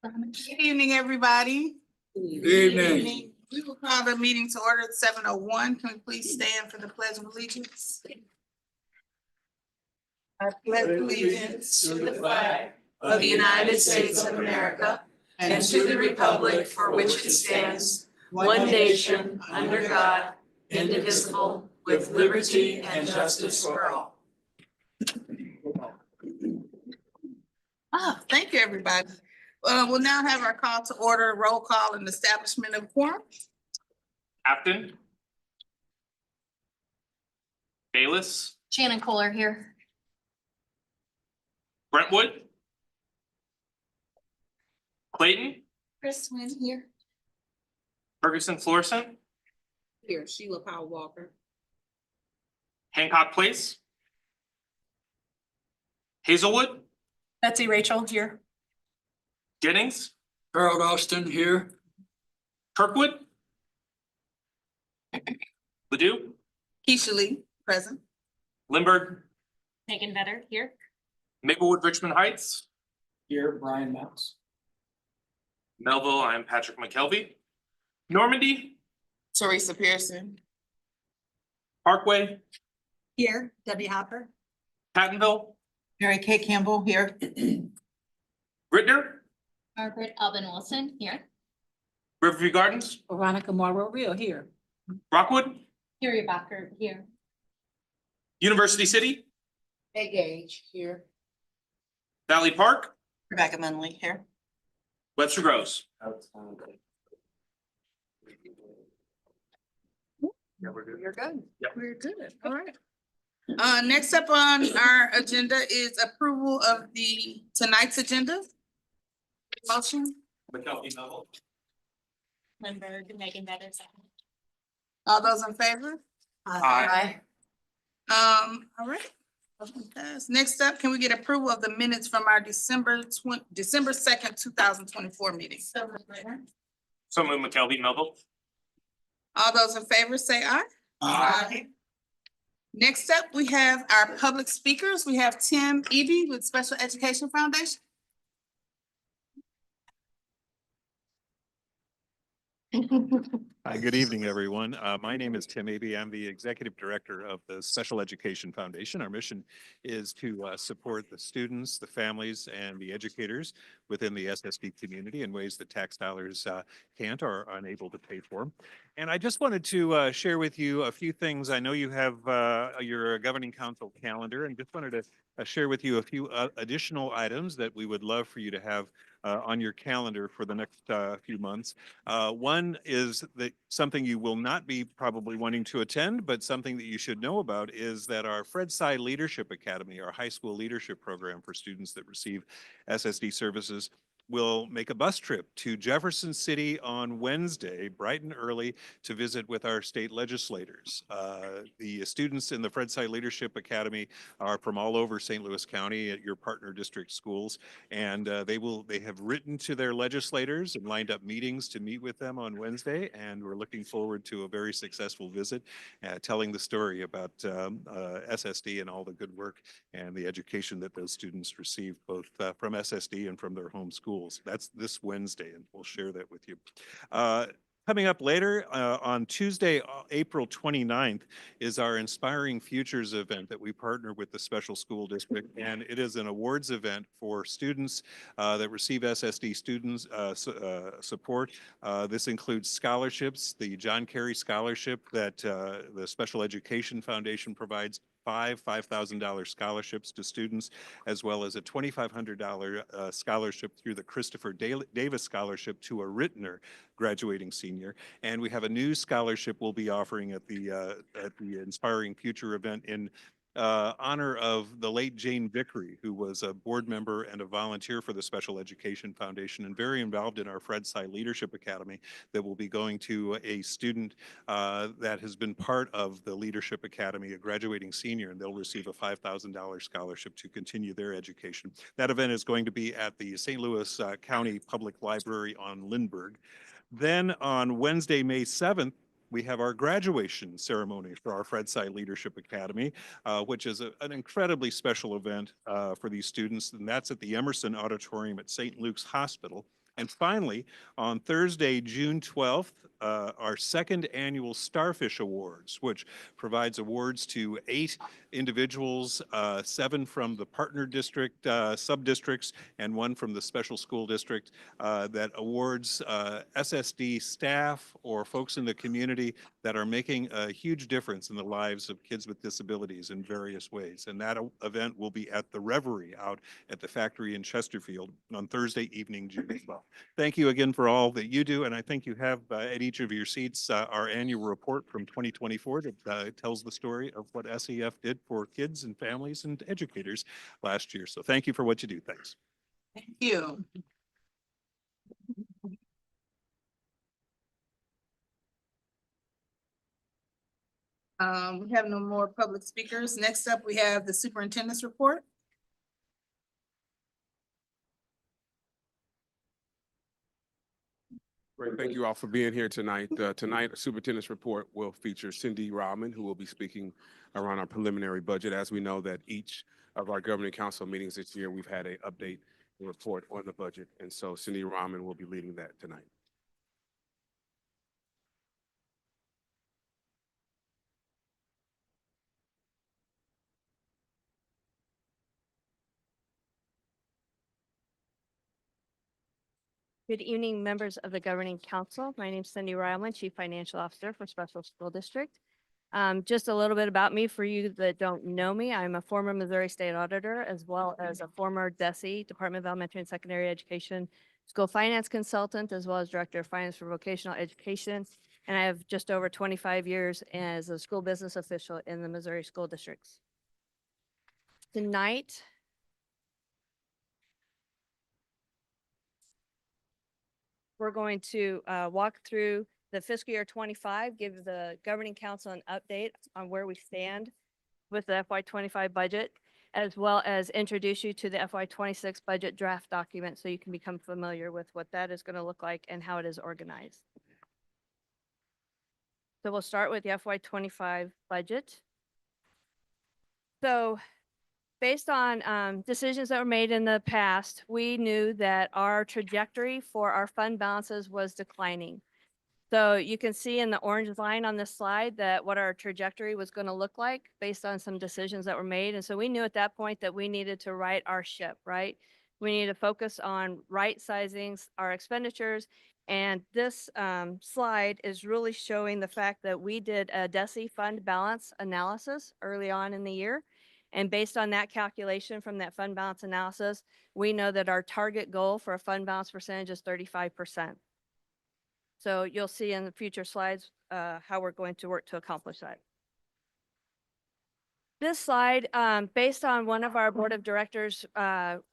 Good evening, everybody. Good evening. We will call the meeting to order at 7:01. Can we please stand for the pledge of allegiance? I pledge allegiance to the flag of the United States of America and to the republic for which it stands, one nation, under God, indivisible, with liberty and justice for all. Thank you, everybody. We'll now have our call to order, roll call and establishment of quorum. Captain. Bayless. Shannon Kohler here. Brentwood. Clayton. Chris Wynn here. Ferguson Florison. Here, Sheila Powell Walker. Hancock Place. Hazelwood. Betsy Rachel here. Jennings. Harold Austin here. Kirkwood. Ledoux. Keisha Lee, present. Lindbergh. Megan Vetter here. Maplewood, Richmond Heights. Here, Brian Mouse. Melville, I'm Patrick McKelvey. Normandy. Teresa Pearson. Parkway. Here, Debbie Hopper. Pattonville. Mary Kay Campbell here. Rittner. Margaret Alvin Wilson here. Riverview Gardens. Veronica Morrow Real here. Rockwood. Carrie Bacher here. University City. Meg Gage here. Valley Park. Rebecca Munley here. Webster Groves. Yeah, we're good. You're good. Yep. We're good. All right. Next up on our agenda is approval of tonight's agenda. Motion, McKelvey, Melville. Lindbergh, Megan Vetter. Second. all those in favor? Aye. All right. Motion passed. Next up, can we get approval of the minutes from our December 2nd, 2024 meeting? So move McKelvey, Melville. All those in favor say aye. Aye. Next up, we have our public speakers. We have Tim Eby with Special Education Foundation. Hi, good evening, everyone. My name is Tim Eby. I'm the Executive Director of the Special Education Foundation. Our mission is to support the students, the families, and the educators within the SSD community in ways that tax dollars can't or are unable to pay for. And I just wanted to share with you a few things. I know you have your governing council calendar, and just wanted to share with you a few additional items that we would love for you to have on your calendar for the next few months. One is that something you will not be probably wanting to attend, but something that you should know about is that our Fred Sy Leadership Academy, our high school leadership program for students that receive SSD services, will make a bus trip to Jefferson City on Wednesday, bright and early, to visit with our state legislators. The students in the Fred Sy Leadership Academy are from all over St. Louis County at your partner district schools, and they have written to their legislators and lined up meetings to meet with them on Wednesday, and we're looking forward to a very successful visit, telling the story about SSD and all the good work and the education that those students receive, both from SSD and from their home schools. That's this Wednesday, and we'll share that with you. Coming up later on Tuesday, April 29th, is our Inspiring Futures event that we partner with the Special School District, and it is an awards event for students that receive SSD students support. This includes scholarships, the John Kerry Scholarship that the Special Education Foundation provides, $5,000 scholarships to students, as well as a $2,500 scholarship through the Christopher Davis Scholarship to a Rittner graduating senior. And we have a new scholarship we'll be offering at the Inspiring Future event in honor of the late Jane Vickery, who was a board member and a volunteer for the Special Education Foundation and very involved in our Fred Sy Leadership Academy, that will be going to a student that has been part of the Leadership Academy, a graduating senior, and they'll receive a $5,000 scholarship to continue their education. That event is going to be at the St. Louis County Public Library on Lindbergh. Then on Wednesday, May 7th, we have our graduation ceremony for our Fred Sy Leadership Academy, which is an incredibly special event for these students, and that's at the Emerson Auditorium at St. Luke's Hospital. And finally, on Thursday, June 12th, our second annual Starfish Awards, which provides awards to 8 individuals, 7 from the partner district, sub-districts, and 1 from the special school district, that awards SSD staff or folks in the community that are making a huge difference in the lives of kids with disabilities in various ways. And that event will be at the Reverie out at the factory in Chesterfield on Thursday evening, June 12th. Thank you again for all that you do, and I think you have at each of your seats our annual report from 2024 that tells the story of what SEF did for kids and families and educators last year. So thank you for what you do. Thanks. Thank you. We have no more public speakers. Next up, we have the superintendent's report. Great, thank you all for being here tonight. Tonight, the superintendent's report will feature Cindy Rahman, who will be speaking around our preliminary budget. As we know that each of our governing council meetings this year, we've had an update report on the budget. And so Cindy Rahman will be leading that tonight. Good evening, members of the Governing Council. My name is Cindy Ryland, Chief Financial Officer for Special School District. Just a little bit about me for you that don't know me. I'm a former Missouri State Auditor, as well as a former DESE, Department of Elementary and Secondary Education, School Finance Consultant, as well as Director of Finance for Vocational Education. And I have just over 25 years as a school business official in the Missouri School Districts. Tonight, we're going to walk through the fiscal year 25, give the Governing Council an update on where we stand with the FY 25 budget, as well as introduce you to the FY 26 budget draft document so you can become familiar with what that is going to look like and how it is organized. So we'll start with the FY 25 budget. So based on decisions that were made in the past, we knew that our trajectory for our fund balances was declining. So you can see in the orange line on this slide that what our trajectory was going to look like based on some decisions that were made. And so we knew at that point that we needed to right our ship, right? We needed to focus on right sizing our expenditures. And this slide is really showing the fact that we did a DESE fund balance analysis early on in the year. And based on that calculation from that fund balance analysis, we know that our target goal for a fund balance percentage is 35%. So you'll see in the future slides how we're going to work to accomplish that. This slide, based on one of our board of directors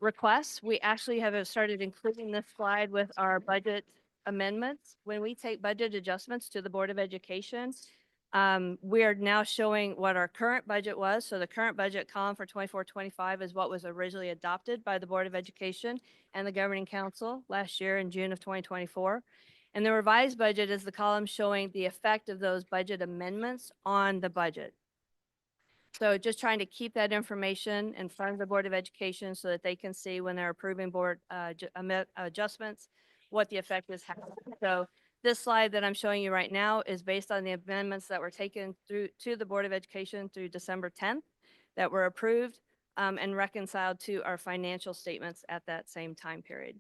requests, we actually have started including this slide with our budget amendments. When we take budget adjustments to the Board of Education, we are now showing what our current budget was. So the current budget column for 24-25 is what was originally adopted by the Board of Education and the Governing Council last year in June of 2024. And the revised budget is the column showing the effect of those budget amendments on the budget. So just trying to keep that information in front of the Board of Education so that they can see when they're approving board adjustments, what the effect is having. So this slide that I'm showing you right now is based on the amendments that were taken through to the Board of Education through December 10th that were approved and reconciled to our financial statements at that same time period.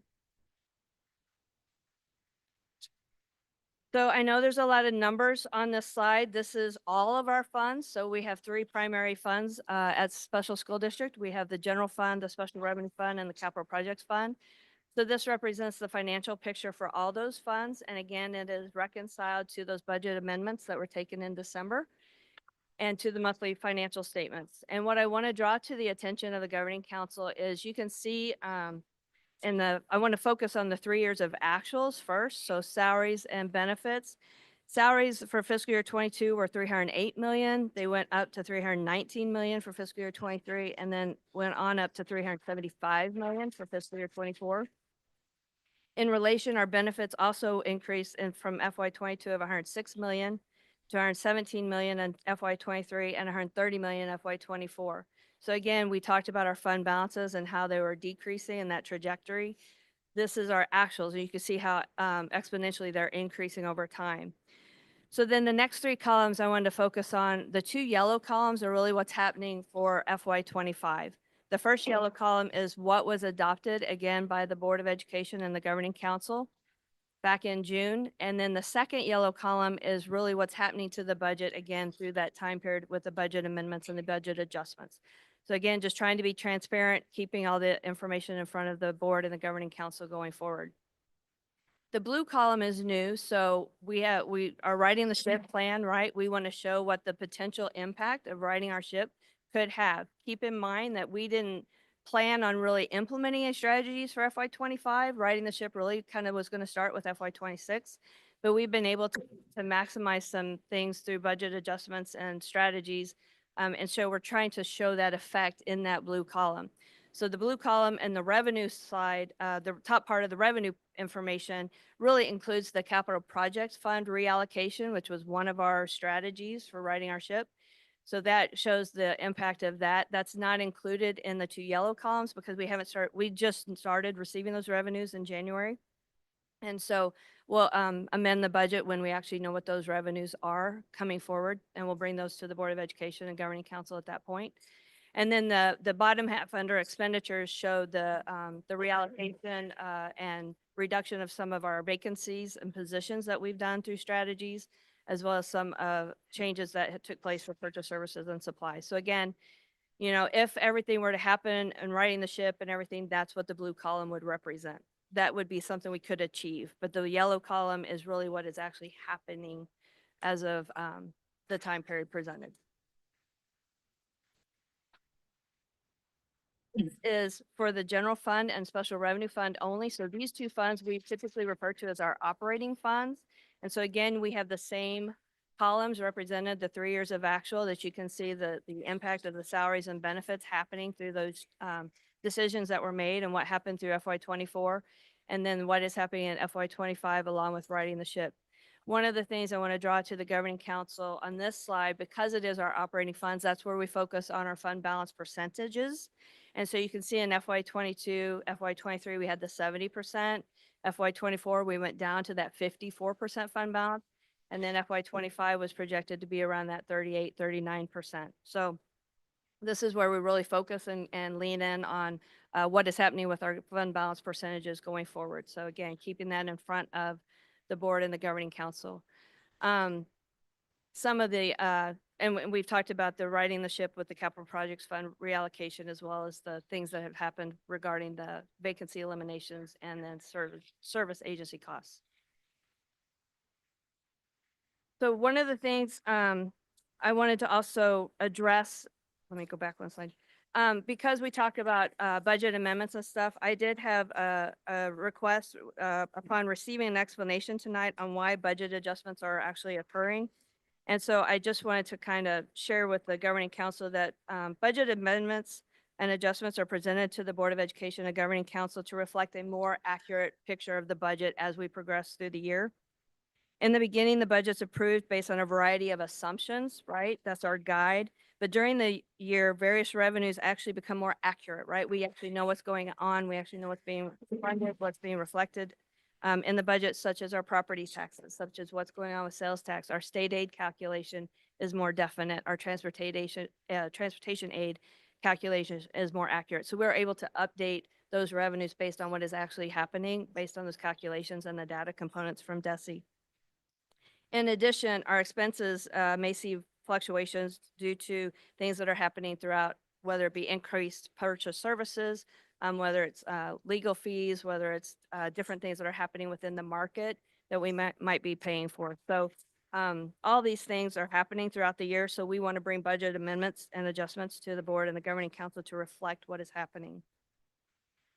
So I know there's a lot of numbers on this slide. This is all of our funds. So we have 3 primary funds at Special School District. We have the General Fund, the Special Revenue Fund, and the Capital Projects Fund. So this represents the financial picture for all those funds. And again, it is reconciled to those budget amendments that were taken in December and to the monthly financial statements. And what I want to draw to the attention of the Governing Council is you can see I want to focus on the 3 years of actuals first. So salaries and benefits. Salaries for fiscal year 22 were 308 million. They went up to 319 million for fiscal year 23 and then went on up to 375 million for fiscal year 24. In relation, our benefits also increased from FY 22 of 106 million to 117 million in FY 23 and 130 million in FY 24. So again, we talked about our fund balances and how they were decreasing in that trajectory. this is our actuals, and you can see how exponentially they're increasing over time. So then the next three columns I wanted to focus on, the two yellow columns are really what's happening for FY25. The first yellow column is what was adopted again by the Board of Education and the Governing Council back in June. And then the second yellow column is really what's happening to the budget again through that time period with the budget amendments and the budget adjustments. So again, just trying to be transparent, keeping all the information in front of the board and the Governing Council going forward. The blue column is new, so we are writing the ship plan, right? We want to show what the potential impact of writing our ship could have. Keep in mind that we didn't plan on really implementing any strategies for FY25. Writing the ship really kind of was going to start with FY26, but we've been able to maximize some things through budget adjustments and strategies. And so we're trying to show that effect in that blue column. So the blue column and the revenue side, the top part of the revenue information really includes the capital projects fund reallocation, which was one of our strategies for writing our ship. So that shows the impact of that. That's not included in the two yellow columns because we just started receiving those revenues in January. And so we'll amend the budget when we actually know what those revenues are coming forward, and we'll bring those to the Board of Education and Governing Council at that point. And then the bottom half under expenditures show the reallocation and reduction of some of our vacancies and positions that we've done through strategies, as well as some changes that took place for purchase services and supplies. So again, you know, if everything were to happen and writing the ship and everything, that's what the blue column would represent. That would be something we could achieve. But the yellow column is really what is actually happening as of the time period presented. Is for the general fund and special revenue fund only. So these two funds we typically refer to as our operating funds. And so again, we have the same columns represented, the 3 years of actual, that you can see the impact of the salaries and benefits happening through those decisions that were made and what happened through FY24, and then what is happening in FY25 along with writing the ship. One of the things I want to draw to the Governing Council on this slide, because it is our operating funds, that's where we focus on our fund balance percentages. And so you can see in FY22, FY23, we had the 70%. FY24, we went down to that 54% fund balance. And then FY25 was projected to be around that 38, 39%. So this is where we really focus and lean in on what is happening with our fund balance percentages going forward. So again, keeping that in front of the board and the Governing Council. Some of the, and we've talked about the writing the ship with the capital projects fund reallocation, as well as the things that have happened regarding the vacancy eliminations and then service agency costs. So one of the things I wanted to also address, let me go back one slide. Because we talked about budget amendments and stuff, I did have a request upon receiving an explanation tonight on why budget adjustments are actually occurring. And so I just wanted to kind of share with the Governing Council that budget amendments and adjustments are presented to the Board of Education and Governing Council to reflect a more accurate picture of the budget as we progress through the year. In the beginning, the budget's approved based on a variety of assumptions, right? That's our guide. But during the year, various revenues actually become more accurate, right? We actually know what's going on. We actually know what's being funded, what's being reflected in the budget, such as our property taxes, such as what's going on with sales tax. Our state aid calculation is more definite. Our transportation aid calculation is more accurate. So we're able to update those revenues based on what is actually happening, based on those calculations and the data components from DESI. In addition, our expenses may see fluctuations due to things that are happening throughout, whether it be increased purchase services, whether it's legal fees, whether it's different things that are happening within the market that we might be paying for. So all these things are happening throughout the year. So we want to bring budget amendments and adjustments to the board and the Governing Council to reflect what is happening.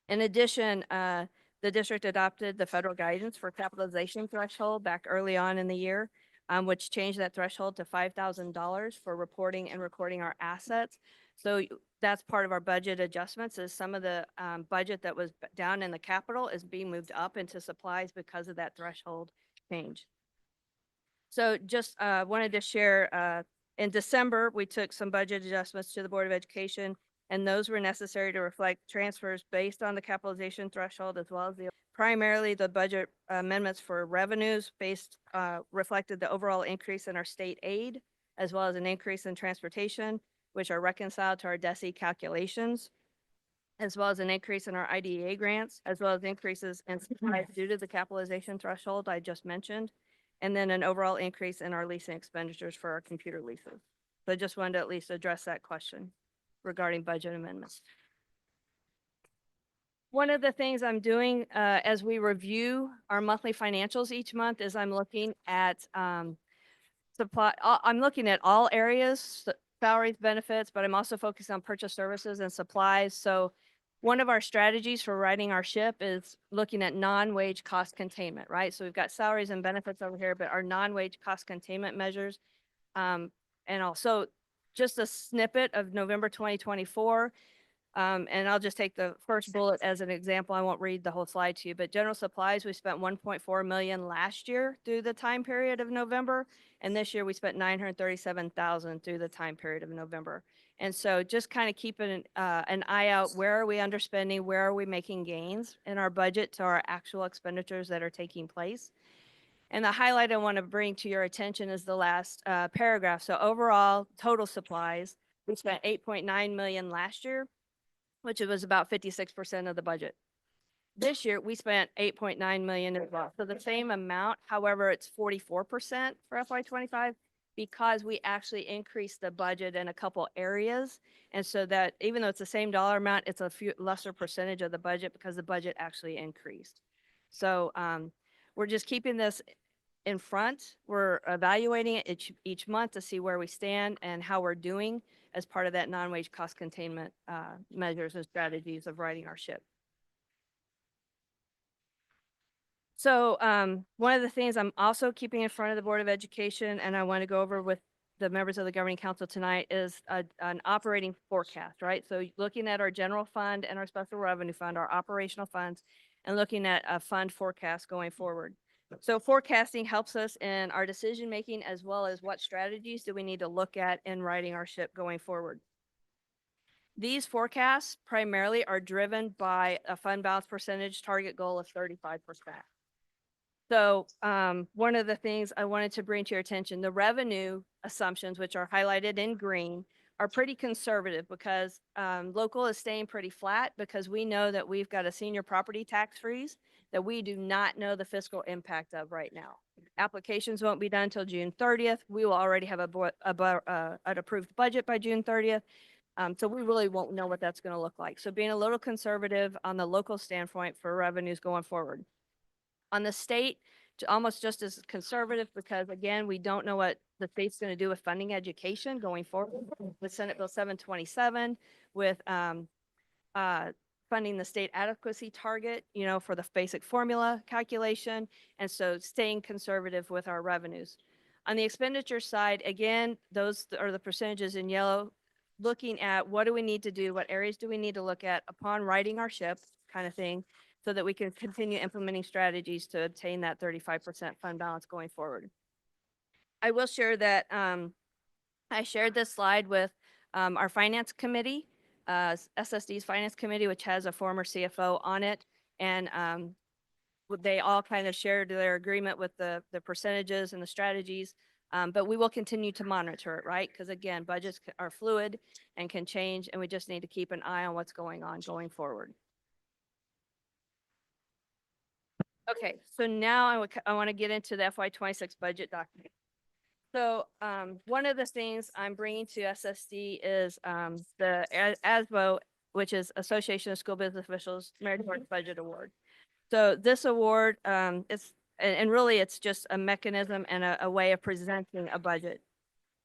In addition, the district adopted the federal guidance for capitalization threshold back early on in the year, which changed that threshold to $5,000 for reporting and recording our assets. So that's part of our budget adjustments, is some of the budget that was down in the capital is being moved up into supplies because of that threshold change. So just wanted to share, in December, we took some budget adjustments to the Board of Education, and those were necessary to reflect transfers based on the capitalization threshold, as well as primarily the budget amendments for revenues based, reflected the overall increase in our state aid, as well as an increase in transportation, which are reconciled to our DESI calculations, as well as an increase in our IDEA grants, as well as increases in supplies due to the capitalization threshold I just mentioned, and then an overall increase in our leasing expenditures for our computer leases. So I just wanted to at least address that question regarding budget amendments. One of the things I'm doing as we review our monthly financials each month is I'm looking at I'm looking at all areas, salaries, benefits, but I'm also focused on purchase services and supplies. So one of our strategies for righting our ship is looking at non-wage cost containment, right? So we've got salaries and benefits over here, but our non-wage cost containment measures. And also just a snippet of November 2024. And I'll just take the first bullet as an example. I won't read the whole slide to you, but general supplies, we spent 1.4 million last year through the time period of November. And this year we spent 937,000 through the time period of November. And so just kind of keeping an eye out, where are we underspending? Where are we making gains in our budget to our actual expenditures that are taking place? And the highlight I want to bring to your attention is the last paragraph. So overall, total supplies, we spent 8.9 million last year, which was about 56% of the budget. This year, we spent 8.9 million as well. So the same amount, however, it's 44% for FY25 because we actually increased the budget in a couple areas. And so that even though it's the same dollar amount, it's a few lesser percentage of the budget because the budget actually increased. So we're just keeping this in front. We're evaluating it each month to see where we stand and how we're doing as part of that non-wage cost containment measures and strategies of righting our ship. So one of the things I'm also keeping in front of the Board of Education, and I want to go over with the members of the Governing Council tonight, is an operating forecast, right? So looking at our general fund and our special revenue fund, our operational funds, and looking at a fund forecast going forward. So forecasting helps us in our decision-making as well as what strategies do we need to look at in righting our ship going forward. These forecasts primarily are driven by a fund balance percentage target goal of 35%. So one of the things I wanted to bring to your attention, the revenue assumptions, which are highlighted in green, are pretty conservative because local is staying pretty flat because we know that we've got a senior property tax freeze that we do not know the fiscal impact of right now. Applications won't be done until June 30th. We will already have an approved budget by June 30th. So we really won't know what that's going to look like. So being a little conservative on the local standpoint for revenues going forward. On the state, almost just as conservative because again, we don't know what the state's going to do with funding education going forward with Senate Bill 727, with funding the state adequacy target, you know, for the basic formula calculation. And so staying conservative with our revenues. On the expenditure side, again, those are the percentages in yellow, looking at what do we need to do, what areas do we need to look at upon righting our ship kind of thing, so that we can continue implementing strategies to obtain that 35% fund balance going forward. I will share that I shared this slide with our finance committee, SSD's finance committee, which has a former CFO on it. And they all kind of shared their agreement with the percentages and the strategies. But we will continue to monitor it, right? Because again, budgets are fluid and can change, and we just need to keep an eye on what's going on going forward. Okay, so now I want to get into the FY26 budget document. So one of the things I'm bringing to SSD is the ASBO, which is Association of School Business Officials Meritorious Budget Award. So this award is, and really it's just a mechanism and a way of presenting a budget.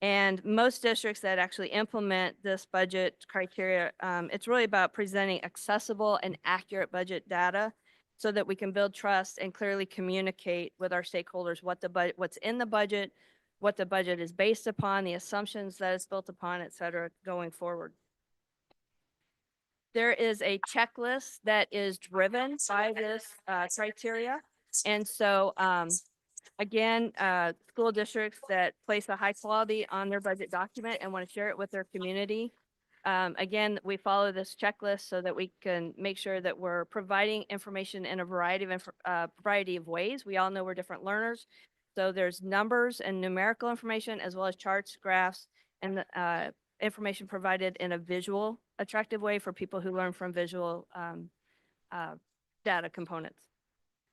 And most districts that actually implement this budget criteria, it's really about presenting accessible and accurate budget data so that we can build trust and clearly communicate with our stakeholders what's in the budget, what the budget is based upon, the assumptions that it's built upon, et cetera, going forward. There is a checklist that is driven by this criteria. And so, again, school districts that place a high quality on their budget document and want to share it with their community Again, we follow this checklist so that we can make sure that we're providing information in a variety of ways. We all know we're different learners. So there's numbers and numerical information as well as charts, graphs, and information provided in a visual, attractive way for people who learn from visual data components.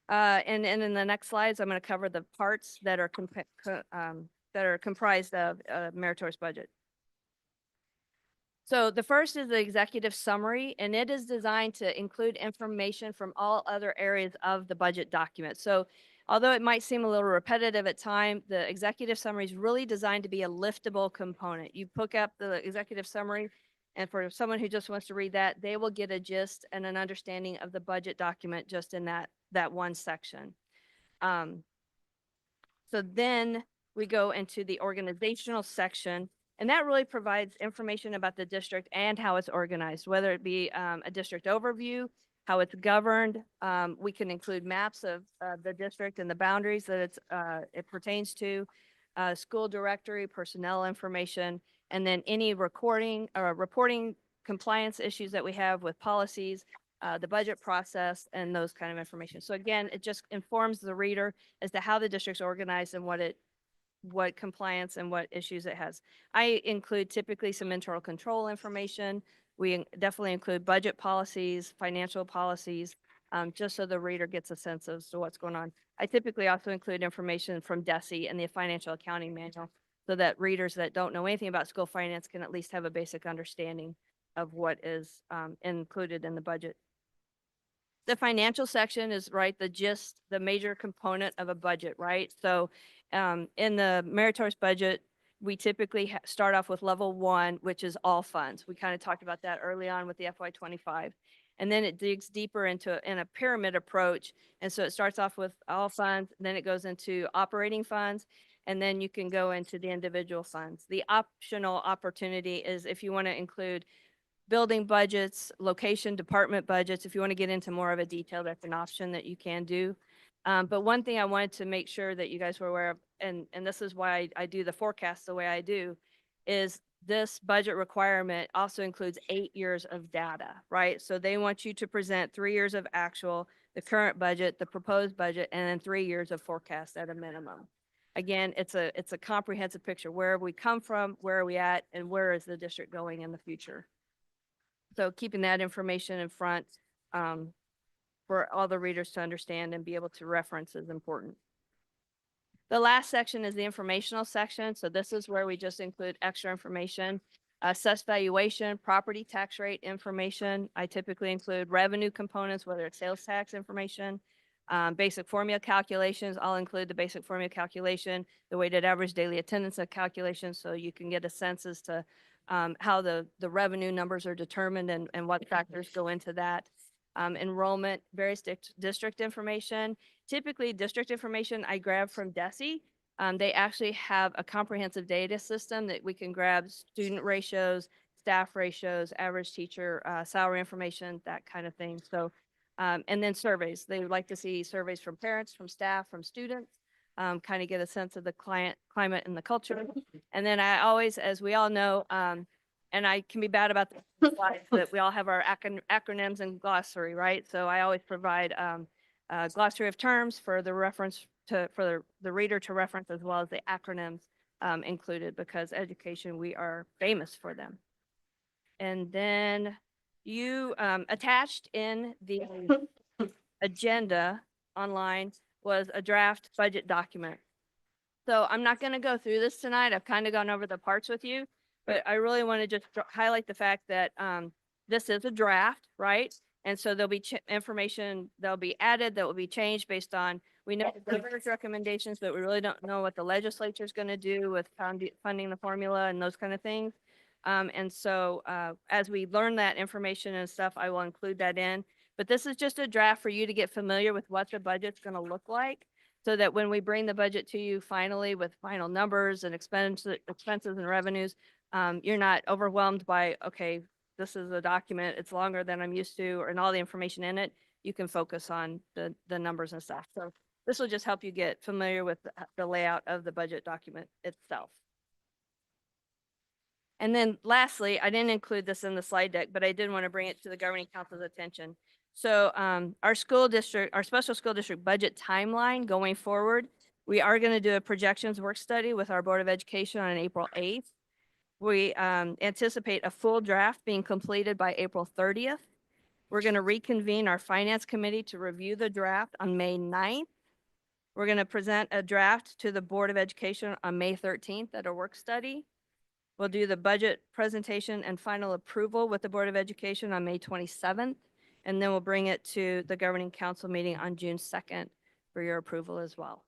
And in the next slides, I'm going to cover the parts that are comprised of meritorious budget. So the first is the executive summary, and it is designed to include information from all other areas of the budget document. So although it might seem a little repetitive at time, the executive summary is really designed to be a liftable component. You pick up the executive summary, and for someone who just wants to read that, they will get a gist and an understanding of the budget document just in that one section. So then we go into the organizational section, and that really provides information about the district and how it's organized, whether it be a district overview, how it's governed. We can include maps of the district and the boundaries that it pertains to, school directory, personnel information, and then any reporting compliance issues that we have with policies, the budget process, and those kind of information. So again, it just informs the reader as to how the district's organized and what compliance and what issues it has. I include typically some internal control information. We definitely include budget policies, financial policies, just so the reader gets a sense of what's going on. I typically also include information from DESE and the financial accounting manual so that readers that don't know anything about school finance can at least have a basic understanding of what is included in the budget. The financial section is the major component of a budget, right? So in the meritorious budget, we typically start off with level 1, which is all funds. We kind of talked about that early on with the FY25. And then it digs deeper in a pyramid approach. And so it starts off with all funds, then it goes into operating funds, and then you can go into the individual funds. The optional opportunity is if you want to include building budgets, location, department budgets. If you want to get into more of a detail, that's an option that you can do. But one thing I wanted to make sure that you guys were aware of, and this is why I do the forecast the way I do, is this budget requirement also includes 8 years of data, right? So they want you to present 3 years of actual, the current budget, the proposed budget, and then 3 years of forecast at a minimum. Again, it's a comprehensive picture. Where have we come from? Where are we at? And where is the district going in the future? So keeping that information in front for all the readers to understand and be able to reference is important. The last section is the informational section. So this is where we just include extra information, assessed valuation, property tax rate information. I typically include revenue components, whether it's sales tax information, basic formula calculations. I'll include the basic formula calculation, the weighted average daily attendance calculation, so you can get a sense as to how the revenue numbers are determined and what factors go into that. Enrollment, various district information. Typically, district information I grab from DESE. They actually have a comprehensive data system that we can grab student ratios, staff ratios, average teacher salary information, that kind of thing. So, and then surveys. They would like to see surveys from parents, from staff, from students. Kind of get a sense of the climate and the culture. And then I always, as we all know, and I can be bad about the slides, but we all have our acronyms and glossary, right? So I always provide a glossary of terms for the reference for the reader to reference, as well as the acronyms included, because education, we are famous for them. And then you attached in the agenda online was a draft budget document. So I'm not going to go through this tonight. I've kind of gone over the parts with you, but I really want to just highlight the fact that this is a draft, right? And so there'll be information that'll be added that will be changed based on, we know the governor's recommendations, but we really don't know what the legislature is going to do with funding the formula and those kind of things. And so as we learn that information and stuff, I will include that in. But this is just a draft for you to get familiar with what the budget's going to look like, so that when we bring the budget to you finally with final numbers and expenses and revenues, you're not overwhelmed by, okay, this is a document, it's longer than I'm used to, and all the information in it. You can focus on the numbers and stuff. So this will just help you get familiar with the layout of the budget document itself. And then lastly, I didn't include this in the slide deck, but I did want to bring it to the governing council's attention. So our school district, our special school district budget timeline going forward, we are going to do a projections work study with our Board of Education on April 8th. We anticipate a full draft being completed by April 30th. We're going to reconvene our finance committee to review the draft on May 9th. We're going to present a draft to the Board of Education on May 13th at a work study. We'll do the budget presentation and final approval with the Board of Education on May 27th. And then we'll bring it to the governing council meeting on June 2nd for your approval as well.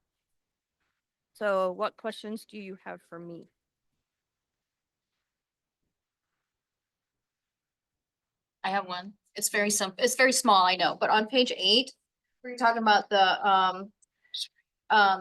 So what questions do you have for me? I have one. It's very simple. It's very small, I know, but on page 8, where you're talking about the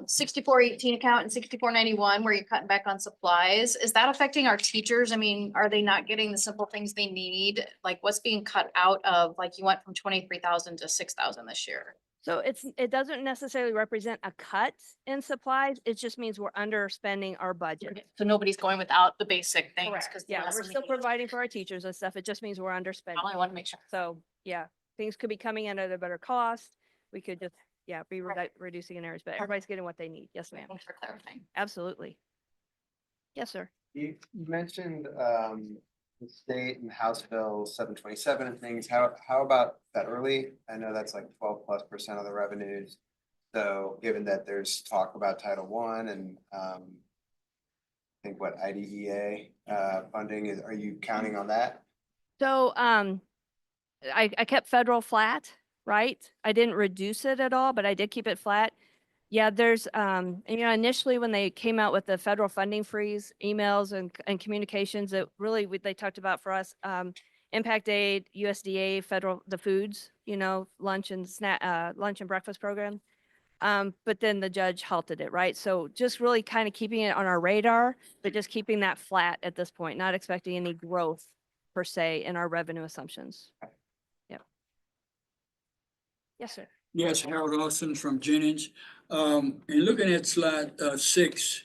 6418 account and 6491, where you're cutting back on supplies, is that affecting our teachers? I mean, are they not getting the simple things they need? Like what's being cut out of, like you went from 23,000 to 6,000 this year? So it doesn't necessarily represent a cut in supplies. It just means we're underspending our budget. So nobody's going without the basic things. Correct. Yeah, we're still providing for our teachers and stuff. It just means we're underspending. I want to make sure. So, yeah, things could be coming in at a better cost. We could just, yeah, be reducing in areas, but everybody's getting what they need. Yes, ma'am. Thanks for clarifying. Absolutely. Yes, sir. You mentioned the state and House Bill 727 and things. How about federally? I know that's like 12+% of the revenues. So given that there's talk about Title I and I think what IDEA funding is, are you counting on that? So, I kept federal flat, right? I didn't reduce it at all, but I did keep it flat. Yeah, there's, and, initially when they came out with the federal funding freeze, emails and communications, it really, they talked about for us, impact aid, USDA, federal, the foods, lunch and lunch and breakfast program. But then the judge halted it, right? So just really kind of keeping it on our radar, but just keeping that flat at this point, not expecting any growth per se in our revenue assumptions. Yep. Yes, sir. Yes, Harold Austin from Jennings. And looking at slide 6,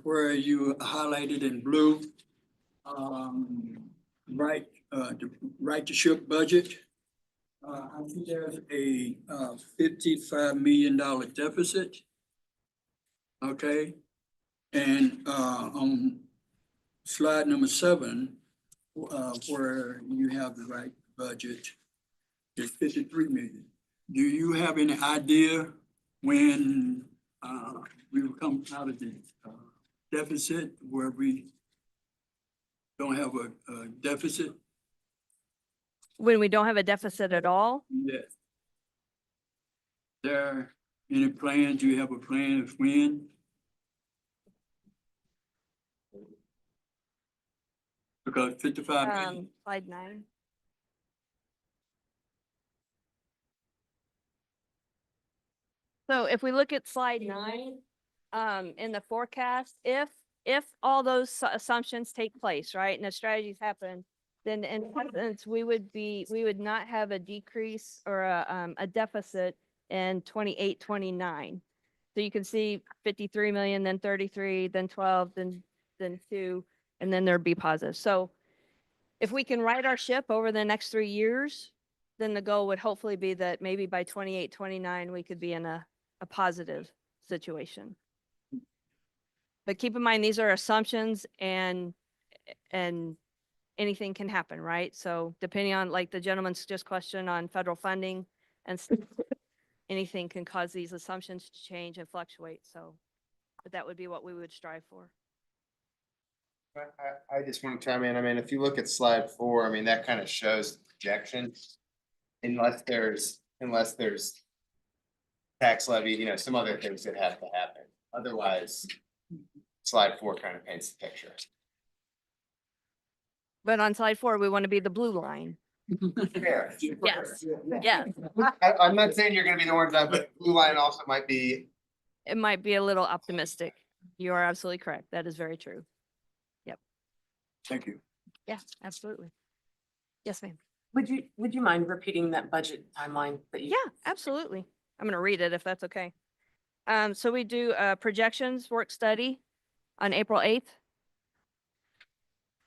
where you highlighted in blue, the right to ship budget. I think there's a $55 million deficit. Okay. And on slide number 7, where you have the right budget, is 53 million. Do you have any idea when we will come out of the deficit where we don't have a deficit? When we don't have a deficit at all? Yes. There any plans? Do you have a plan of when? Because 55 million. Slide 9. So if we look at slide 9, in the forecast, if all those assumptions take place, right, and the strategies happen, then in essence, we would not have a decrease or a deficit in 28, 29. So you can see 53 million, then 33, then 12, then 2, and then there'd be positive. So if we can right our ship over the next 3 years, then the goal would hopefully be that maybe by 28, 29, we could be in a positive situation. But keep in mind, these are assumptions and anything can happen, right? So depending on, like the gentleman's just question on federal funding and stuff, anything can cause these assumptions to change and fluctuate. So, but that would be what we would strive for. I just want to chime in. I mean, if you look at slide 4, I mean, that kind of shows the projection. Unless there's tax levy, some other things that have to happen. Otherwise, slide 4 kind of paints the picture. But on slide 4, we want to be the blue line. Fair. Yes. Yes. I'm not saying you're gonna be the orange line, but blue line also might be. It might be a little optimistic. You are absolutely correct. That is very true. Thank you. Yeah, absolutely. Yes, ma'am. Would you mind repeating that budget timeline that you? Yeah, absolutely. I'm going to read it if that's okay. So we do a projections work study on April 8th.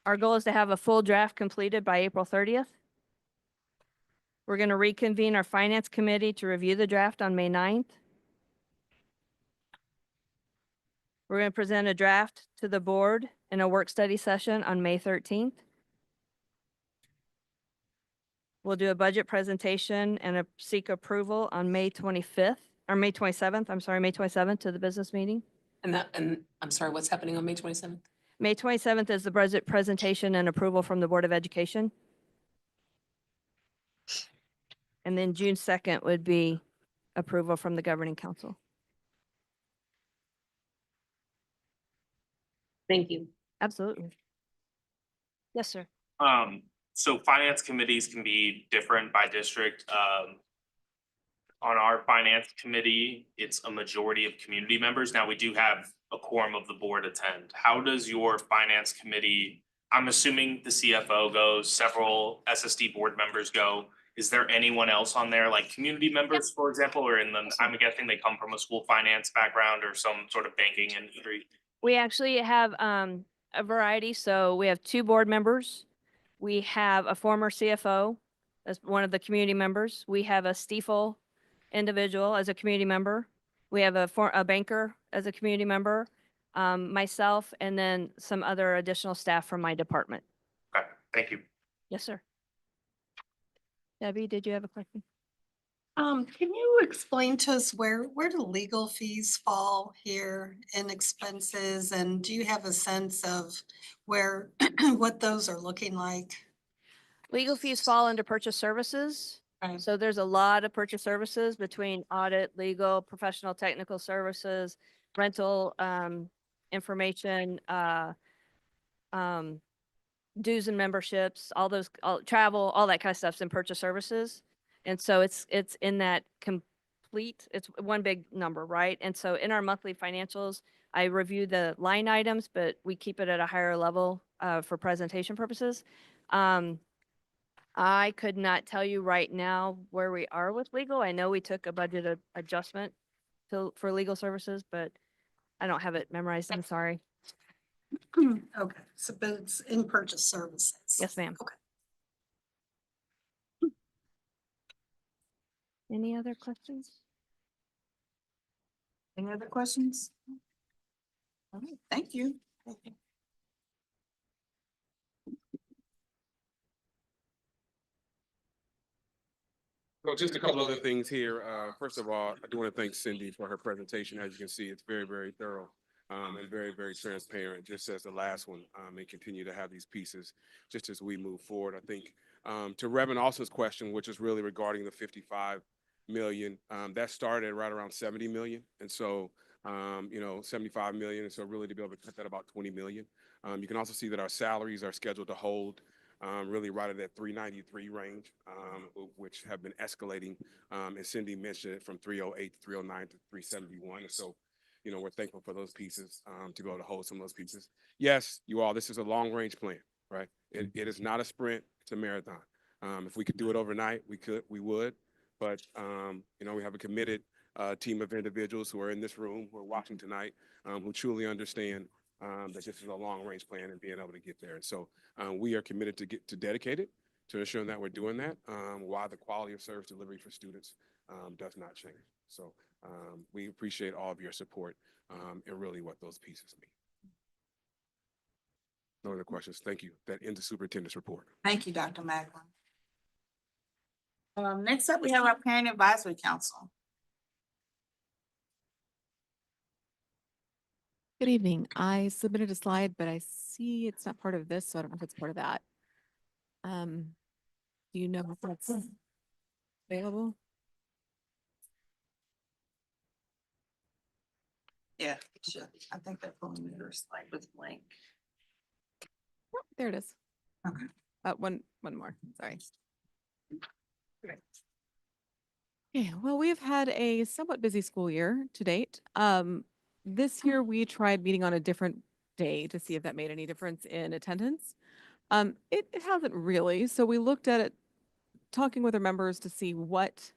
Our goal is to have a full draft completed by April 30th. We're going to reconvene our finance committee to review the draft on May 9th. We're going to present a draft to the board in a work study session on May 13th. We'll do a budget presentation and seek approval on May 25th, or May 27th, I'm sorry, May 27th to the business meeting. And I'm sorry, what's happening on May 27th? May 27th is the budget presentation and approval from the Board of Education. And then June 2nd would be approval from the Governing Council. Thank you. Absolutely. Yes, sir. So finance committees can be different by district. On our finance committee, it's a majority of community members. Now, we do have a quorum of the board attend. How does your finance committee, I'm assuming the CFO goes, several SSD board members go. Is there anyone else on there, like community members, for example, or I'm guessing they come from a school finance background or some sort of banking industry? We actually have a variety. So we have 2 board members. We have a former CFO as one of the community members. We have a Stiefel individual as a community member. We have a banker as a community member, myself, and then some other additional staff from my department. Okay, thank you. Yes, sir. Debbie, did you have a question? Can you explain to us where do legal fees fall here in expenses? And do you have a sense of where, what those are looking like? Legal fees fall under purchase services. Right. So there's a lot of purchase services between audit, legal, professional technical services, rental, information, dues and memberships, all those, travel, all that kind of stuff's in purchase services. And so it's in that complete, it's one big number, right? And so in our monthly financials, I review the line items, but we keep it at a higher level for presentation purposes. I could not tell you right now where we are with legal. I know we took a budget adjustment for legal services, but I don't have it memorized. I'm sorry. Okay, so but it's in purchase services. Yes, ma'am. Okay. Any other questions? Any other questions? All right, thank you. So just a couple other things here. First of all, I do want to thank Cindy for her presentation. As you can see, it's very, very thorough and very, very transparent, just as the last one, and continue to have these pieces just as we move forward. I think to Reverend Alston's question, which is really regarding the 55 million, that started right around 70 million. And so, 75 million. And so really to be able to cut that about 20 million. You can also see that our salaries are scheduled to hold really right at that 393 range, which have been escalating. And Cindy mentioned it from 308 to 309 to 371. And so, we're thankful for those pieces to be able to hold some of those pieces. Yes, this is a long range plan, right? It is not a sprint, it's a marathon. If we could do it overnight, we would. But, we have a committed team of individuals who are in this room, who are watching tonight, who truly understand that this is a long range plan and being able to get there. And so we are committed to dedicated to ensuring that we're doing that while the quality of service delivery for students does not change. So we appreciate all of your support and really what those pieces mean. No other questions. Thank you. That ends the superintendent's report. Thank you, Dr. Macklin. Next up, we have our Parent Advisory Council. Good evening. I submitted a slide, but I see it's not part of this, so I don't know if it's part of that. Do you know if that's available? Yeah, it should. I think that preliminary slide was blank. Oh, there it is. Okay. One more, sorry. Great. Yeah, well, we've had a somewhat busy school year to date. This year we tried meeting on a different day to see if that made any difference in attendance. It hasn't really. So we looked at it, talking with our members to see what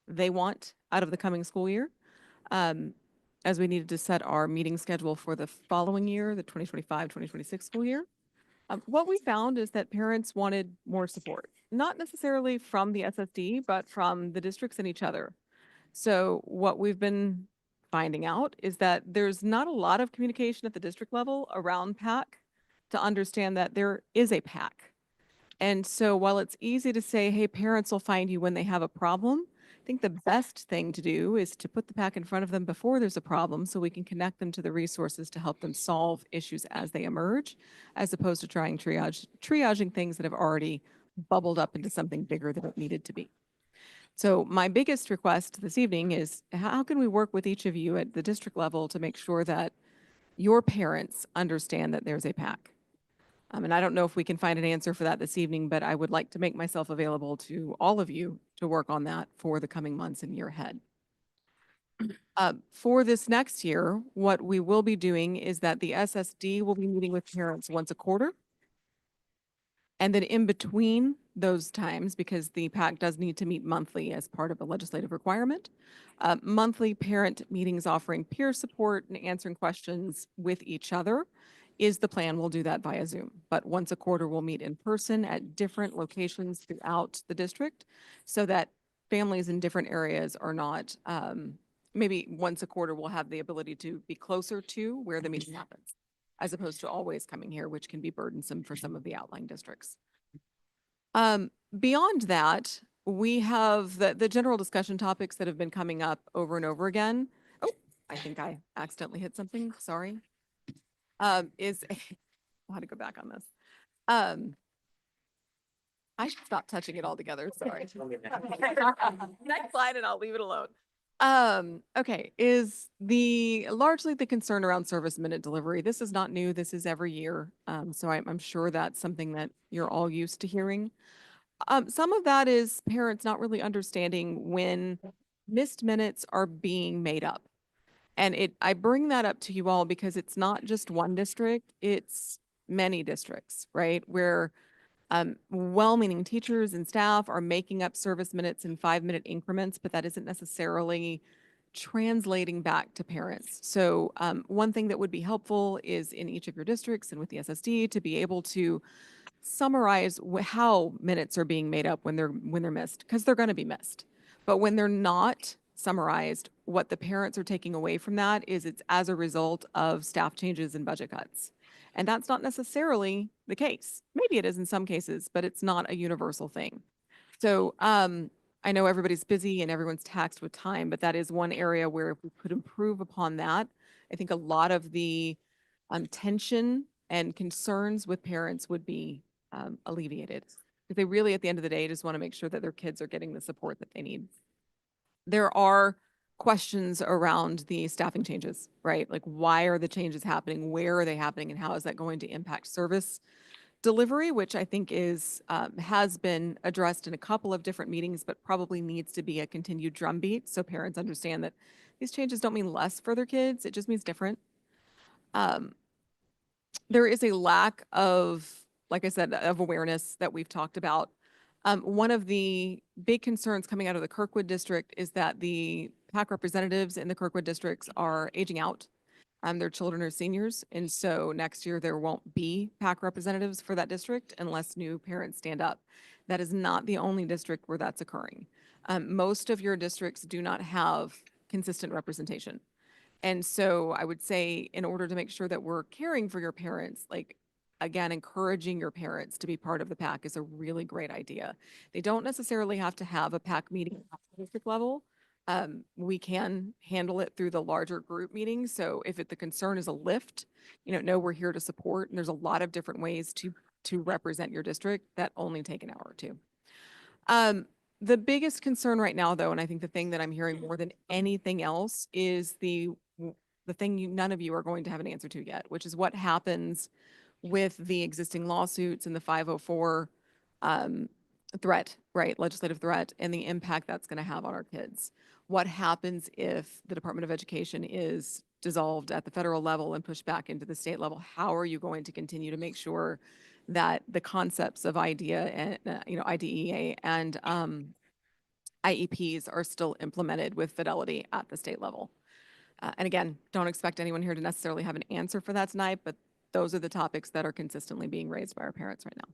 they want out of the coming school year. As we needed to set our meeting schedule for the following year, the 2025-2026 school year. What we found is that parents wanted more support, not necessarily from the SSD, but from the districts and each other. So what we've been finding out is that there's not a lot of communication at the district level around PAC to understand that there is a PAC. And so while it's easy to say, hey, parents will find you when they have a problem, I think the best thing to do is to put the PAC in front of them before there's a problem so we can connect them to the resources to help them solve issues as they emerge, as opposed to triaging things that have already bubbled up into something bigger than it needed to be. So my biggest request this evening is how can we work with each of you at the district level to make sure that your parents understand that there's a PAC? And I don't know if we can find an answer for that this evening, but I would like to make myself available to all of you to work on that for the coming months and year ahead. For this next year, what we will be doing is that the SSD will be meeting with parents once a quarter. And then in between those times, because the PAC does need to meet monthly as part of a legislative requirement, monthly parent meetings offering peer support and answering questions with each other is the plan. We'll do that via Zoom. But once a quarter, we'll meet in person at different locations throughout the district so that families in different areas are not, maybe once a quarter, we'll have the ability to be closer to where the meeting happens, as opposed to always coming here, which can be burdensome for some of the outlying districts. Beyond that, we have the general discussion topics that have been coming up over and over again. Oh, I think I accidentally hit something, sorry. I'll have to go back on this. I should stop touching it altogether, sorry. Next slide and I'll leave it alone. Okay, is largely the concern around service minute delivery. This is not new, this is every year. So I'm sure that's something that you're all used to hearing. Some of that is parents not really understanding when missed minutes are being made up. And I bring that up to you all because it's not just one district, it's many districts, right? Where well-meaning teachers and staff are making up service minutes in 5-minute increments, but that isn't necessarily translating back to parents. So one thing that would be helpful is in each of your districts and with the SSD to be able to summarize how minutes are being made up when they're missed, because they're going to be missed. But when they're not summarized, what the parents are taking away from that is it's as a result of staff changes and budget cuts. And that's not necessarily the case. Maybe it is in some cases, but it's not a universal thing. So I know everybody's busy and everyone's taxed with time, but that is one area where if we could improve upon that, I think a lot of the tension and concerns with parents would be alleviated. Because they really, at the end of the day, just want to make sure that their kids are getting the support that they need. There are questions around the staffing changes, right? Like, why are the changes happening? Where are they happening? And how is that going to impact service delivery, which I think is has been addressed in a couple of different meetings, but probably needs to be a continued drumbeat so parents understand that these changes don't mean less for their kids. It just means different. There is a lack of, like I said, of awareness that we've talked about. One of the big concerns coming out of the Kirkwood district is that the PAC representatives in the Kirkwood districts are aging out. Their children are seniors, and so next year there won't be PAC representatives for that district unless new parents stand up. That is not the only district where that's occurring. Most of your districts do not have consistent representation. And so I would say in order to make sure that we're caring for your parents, like, again, encouraging your parents to be part of the PAC is a really great idea. They don't necessarily have to have a PAC meeting at the district level. We can handle it through the larger group meetings. So if the concern is a lift, no, we're here to support. And there's a lot of different ways to represent your district that only take an hour or two. The biggest concern right now, though, and I think the thing that I'm hearing more than anything else is the thing none of you are going to have an answer to yet, which is what happens with the existing lawsuits and the 504 threat, right, legislative threat, and the impact that's going to have on our kids. What happens if the Department of Education is dissolved at the federal level and pushed back into the state level? How are you going to continue to make sure that the concepts of IDEA and IDEA and IEPs are still implemented with fidelity at the state level? And again, don't expect anyone here to necessarily have an answer for that tonight, but those are the topics that are consistently being raised by our parents right now.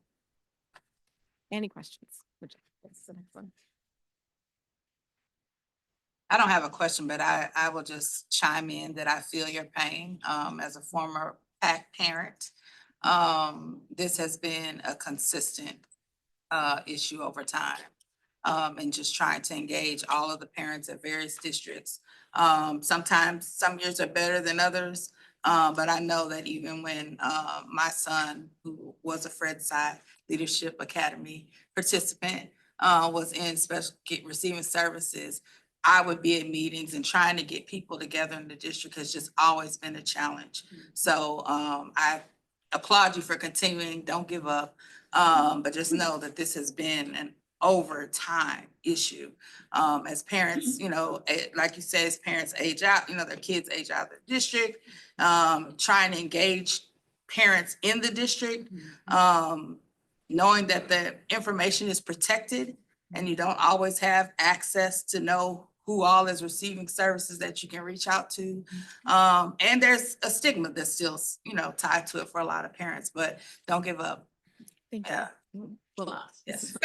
Any questions? That's the next one. I don't have a question, but I will just chime in that I feel your pain, as a former PAC parent. This has been a consistent, issue over time. And just trying to engage all of the parents at various districts. Sometimes, some years are better than others. But I know that even when, my son, who was a Fred Side Leadership Academy participant, was in receiving services, I would be at meetings and trying to get people together in the district has just always been a challenge. So, I applaud you for continuing, don't give up. But just know that this has been an over time issue. As parents, like you said, as parents age out, their kids age out of the district, trying to engage parents in the district, knowing that the information is protected and you don't always have access to know who all is receiving services that you can reach out to. And there's a stigma that's still, tied to it for a lot of parents, but don't give up. Thank you. Yeah. Well, Yes.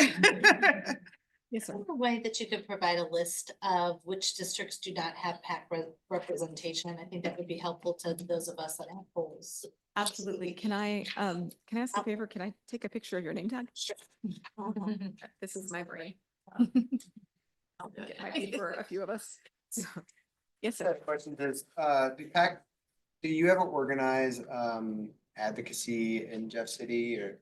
yes, sir. A way that you could provide a list of which districts do not have PAC representation. I think that would be helpful to those of us that have polls. Absolutely. Can I ask a favor? Can I take a picture of your name tag? Sure. This is my brain. It might be for a few of us. So, yes, So sir. the question is, do you ever organize advocacy in Jeff City or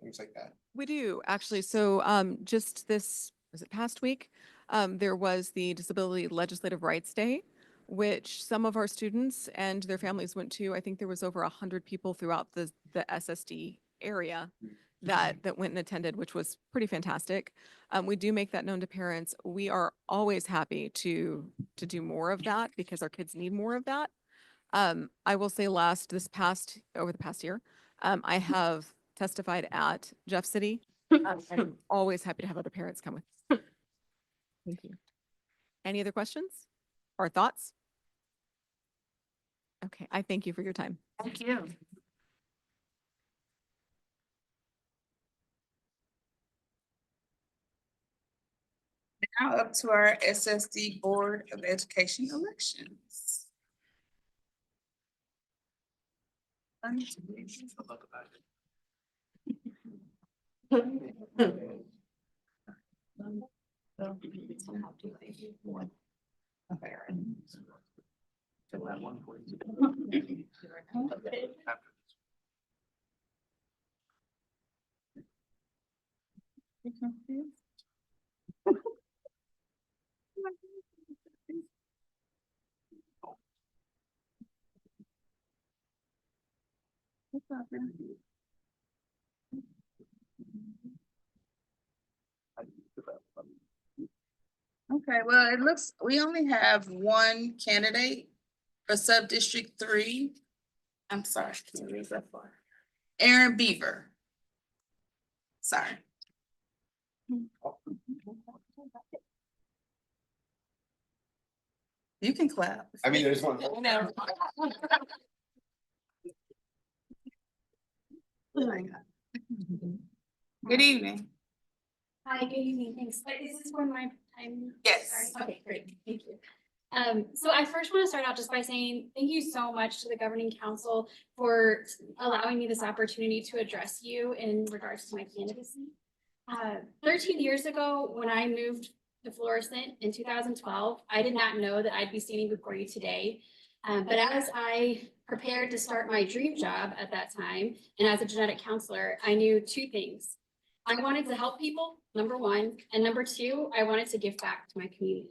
things like that? We do, actually. So just was it past week? There was the Disability Legislative Rights Day, which some of our students and their families went to. I think there was over 100 people throughout the SSD area that went and attended, which was pretty fantastic. We do make that known to parents. We are always happy to do more of that because our kids need more of that. I will say over the past year, I have testified at Jeff City. I'm always happy to have other parents come with. Thank you. Any other questions or thoughts? Okay, I thank you for your time. Thank you. Now up to our SSD Board of Education elections. Okay, well, it looks, we only have one candidate for sub-district 3. I'm sorry, can you read that far? Aaron Beaver. Sorry. You can clap. I mean, there's one. No. Good evening. Hi, good evening, thanks. Is this one my time? Yes. Sorry. Okay, great, thank you. So I first want to start out just by saying thank you so much to the governing council for allowing me this opportunity to address you in regards to my candidacy. 13 years ago, when I moved to Florissant in 2012, I did not know that I'd be standing before you today. But as I prepared to start my dream job at that time, and as a genetic counselor, I knew two things. I wanted to help people, number one, and number two, I wanted to give back to my community.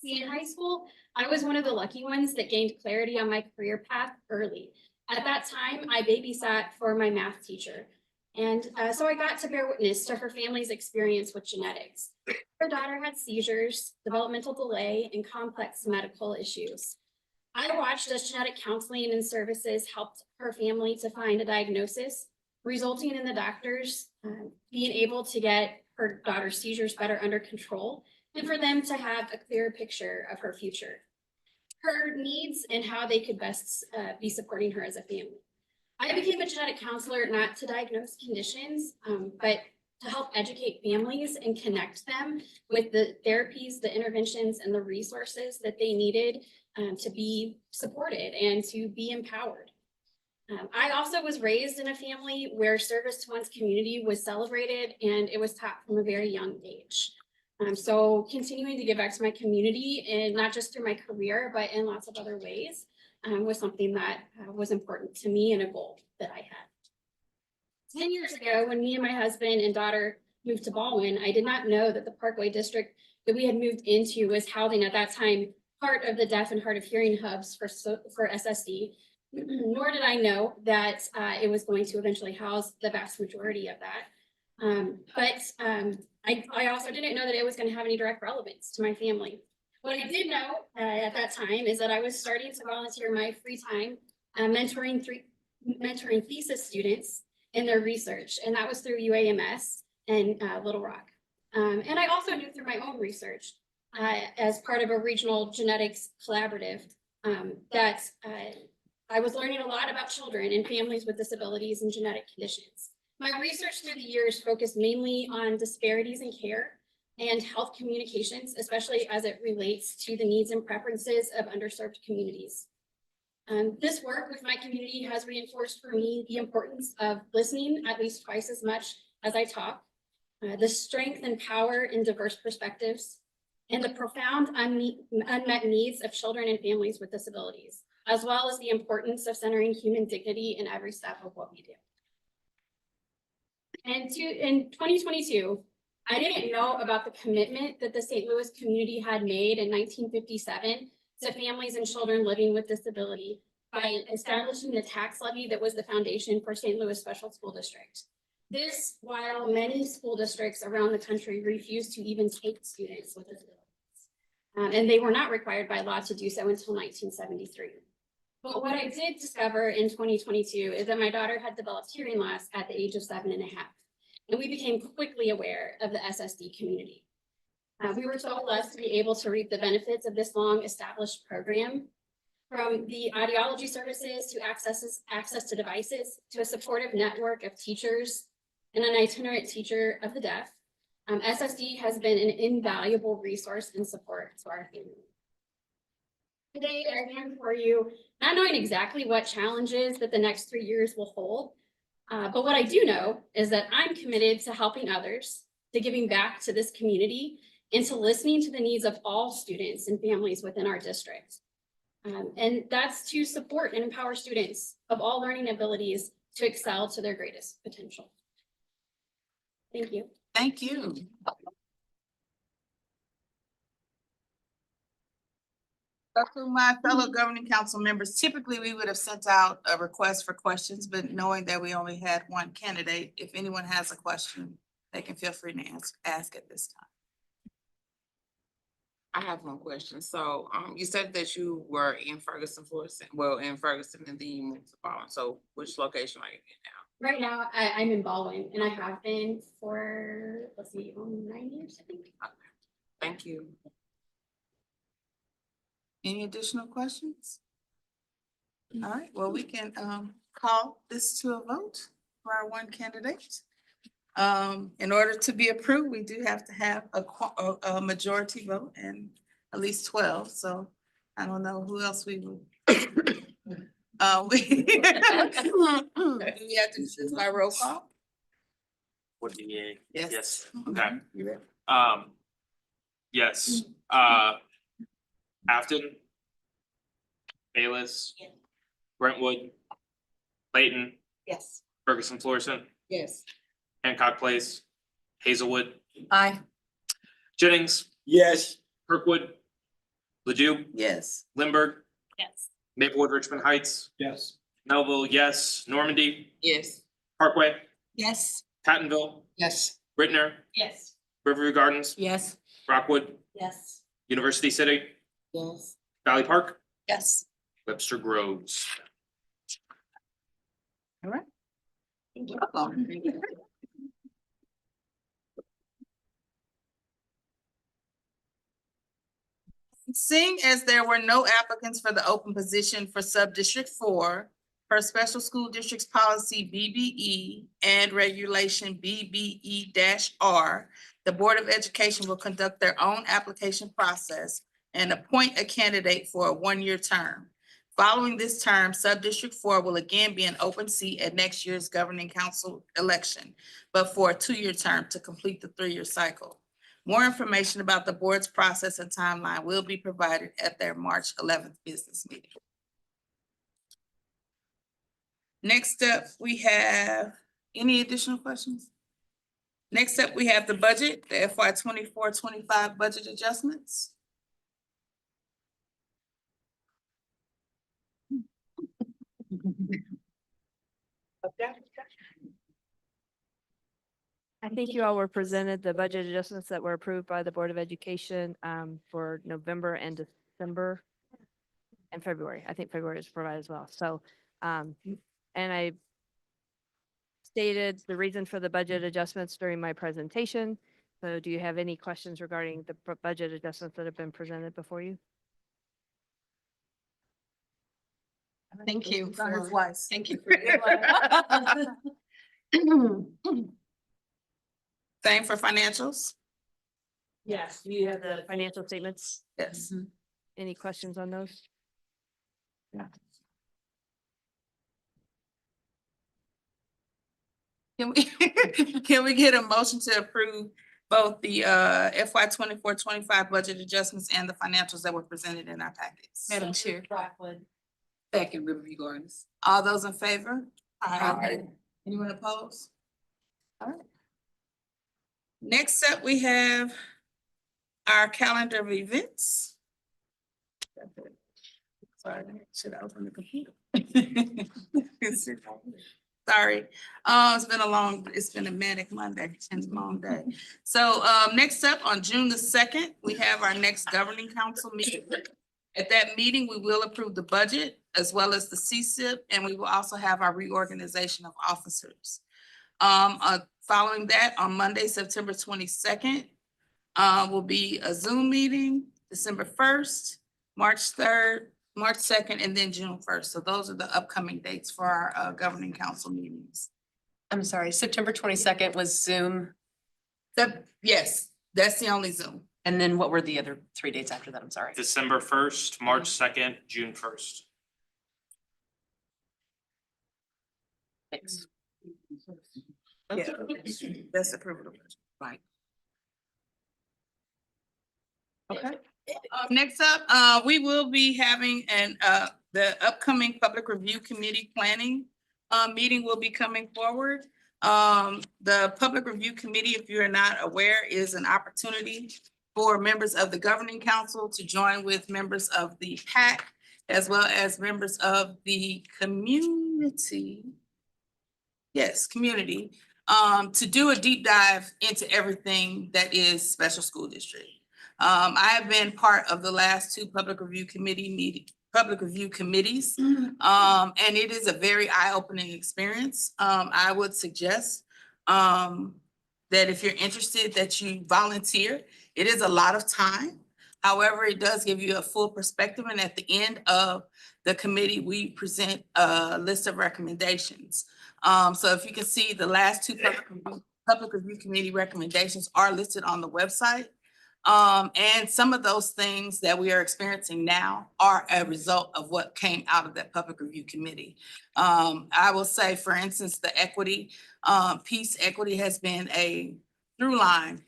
See, in high school, I was one of the lucky ones that gained clarity on my career path early. At that time, I babysat for my math teacher. And so I got to bear witness to her family's experience with genetics. Her daughter had seizures, developmental delay, and complex medical issues. I watched as genetic counseling and services helped her family to find a diagnosis, resulting in the doctors being able to get her daughter's seizures better under control and for them to have a clearer picture of her future, her needs, and how they could best be supporting her as a family. I became a genetic counselor not to diagnose conditions, but to help educate families and connect them with the therapies, the interventions, and the resources that they needed to be supported and to be empowered. I also was raised in a family where service to one's community was celebrated and it was taught from a very young age. So continuing to give back to my community, and not just through my career, but in lots of other ways, was something that was important to me and a goal that I had. 10 years ago, when me and my husband and daughter moved to Baldwin, I did not know that the Parkway District that we had moved into was housing at that time part of the deaf and hard of hearing hubs for SSD, nor did I know that it was going to eventually house the vast majority of that. I also didn't know that it was going to have any direct relevance to my family. What I did know at that time is that I was starting to volunteer my free time mentoring thesis students in their research, and that was through UAMS and Little Rock. And I also knew through my own research as part of a regional genetics collaborative that I was learning a lot about children and families with disabilities and genetic conditions. My research through the years focused mainly on disparities in care and health communications, especially as it relates to the needs and preferences of underserved communities. This work with my community has reinforced for me the importance of listening at least twice as much as I talk, the strength and power in diverse perspectives, and the profound unmet needs of children and families with disabilities, as well as the importance of centering human dignity in every step of what we do. And in 2022, I didn't know about the commitment that the St. Louis community had made in 1957 to families and children living with disability by establishing the tax levy that was the foundation for St. Louis Special School District. This, while many school districts around the country refused to even take students with disabilities, and they were not required by law to do so until 1973. But what I did discover in 2022 is that my daughter had developed hearing loss at the age of 7.5, and we became quickly aware of the SSD community. We were so blessed to be able to reap the benefits of this long established program, from the audiology services to access to devices, to a supportive network of teachers and an itinerant teacher of the deaf. SSD has been an invaluable resource and support to our family. Today, I am for you, not knowing exactly what challenges that the next 3 years will hold, but what I do know is that I'm committed to helping others, to giving back to this community, and to listening to the needs of all students and families within our district. And that's to support and empower students of all learning abilities to excel to their greatest potential. Thank you. Thank you. To my fellow governing council members, typically we would have sent out a request for questions, but knowing that we only had one candidate, if anyone has a question, they can feel free to ask at this time. I have one question. So, you said that you were in Ferguson, Florida, in Ferguson, and then you moved to Baldwin. So which location are you in now? Right now, I'm in Baldwin, and I have been for, let's see, 9 years, I think. Okay. Thank you. Any additional questions? All right, well, we can call this to a vote for our one candidate. In order to be approved, we do have to have a majority vote and at least 12, so I don't know who else we would. Do we have to do this by roll call? What do you? Yes. Okay. You ready? Yes, Afton. Bayless. Yes. Brentwood. Layton, Yes. Ferguson, Florissant, Yes. Hancock Place, Hazelwood, Aye. Jennings, Yes. Kirkwood, Ledoux, Yes. Lindbergh, Yes. Maplewood, Richmond Heights, Yes. Melville, yes, Normandy, Yes. Parkway, Yes. Pattonville, Yes. Brittner, Yes. Riverview Gardens, Yes. Rockwood, Yes. University City, Yes. Valley Park, Yes. Webster Groves. All right. Seeing as there were no applicants for the open position for sub-district 4, per Special School Districts Policy BBE and Regulation BBE-R, the Board of Education will conduct their own application process and appoint a candidate for a one-year term. Following this term, Sub-District 4 will again be an open seat at next year's governing council election, but for a two-year term to complete the three-year cycle. More information about the board's process and timeline will be provided at their March 11th business meeting. Next up, we have, any additional questions? Next up, we have the budget, the FY 24-25 budget adjustments. I think you all were presented the budget adjustments that were approved by the Board of Education for November and December and February. I think February is provided as well. So, and I stated the reason for the budget adjustments during my presentation. So do you have any questions regarding the budget adjustments that have been presented before you? Thank you. Done it for- twice. Thank you. Same for financials? Yes. Do you have the financial statements? Yes. Any questions on those? Can we, can we get a motion to approve both the FY 24-25 budget adjustments and the financials that were presented in our packets? Madam Chair. Rockwood. Second, Riverview Gardens. All those in favor? Aye. Anyone opposed? All right. Next up, we have our calendar of events. Sorry, should I open the computer? Sorry, it's been a manic Monday and long day. So next up, on June the 2nd, we have our next governing council meeting. At that meeting, we will approve the budget as well as the CSIP, and we will also have our reorganization of officers. Following that, on Monday, September 22nd, will be a Zoom meeting, December 1st, March 3rd, March 2nd, and then June 1st. So those are the upcoming dates for our governing council meetings. I'm sorry, September 22nd was Zoom. Yes, that's the only Zoom. And then what were the other 3 dates after that? I'm sorry. December 1st, March 2nd, June 1st. Thanks. Yeah, that's approval of budget. Right. Okay. Next up, we will be having the upcoming Public Review Committee planning meeting will be coming forward. The Public Review Committee, if you're not aware, is an opportunity for members of the Governing Council to join with members of the PAC as well as members of the community. Yes, community, to do a deep dive into everything that is special school district. I have been part of the last 2 public review committees, and it is a very eye-opening experience. I would suggest that if you're interested, that you volunteer. It is a lot of time. However, it does give you a full perspective, and at the end of the committee, we present a list of recommendations. So if you can see, the last 2 public review committee recommendations are listed on the website. And some of those things that we are experiencing now are a result of what came out of that public review committee. I will say, for instance, the equity piece, equity has been a through line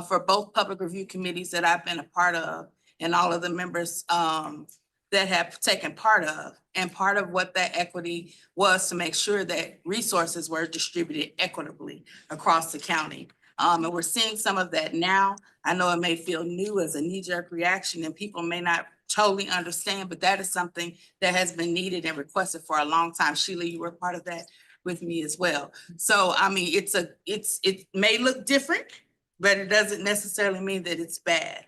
for both public review committees that I've been a part of, and all of the members that have taken part of. And part of what that equity was to make sure that resources were distributed equitably across the county. And we're seeing some of that now. I know it may feel new as a knee-jerk reaction and people may not totally understand, but that is something that has been needed and requested for a long time. Sheila, you were part of that with me as well. So, I mean, it may look different, but it doesn't necessarily mean that it's bad.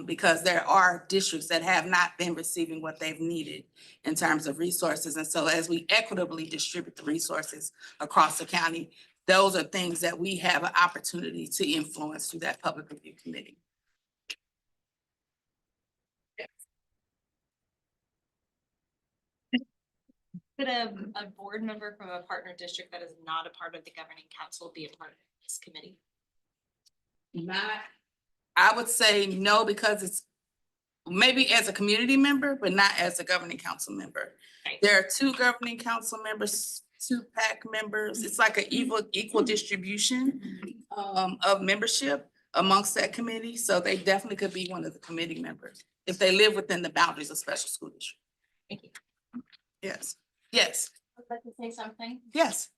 Because there are districts that have not been receiving what they've needed in terms of resources. And so as we equitably distribute the resources across the county, those are things that we have an opportunity to influence through that public review committee. Could a board member from a partner district that is not a part of the governing council be a part of this committee? Not, I would say no, because it's maybe as a community member, but not as a governing council member. Right. There are two governing council members, two PAC members. It's like an equal distribution of membership amongst that committee. So they definitely could be one of the committee members if they live within the boundaries of special school district. Thank you. Yes, yes, I'd like to say something. yes.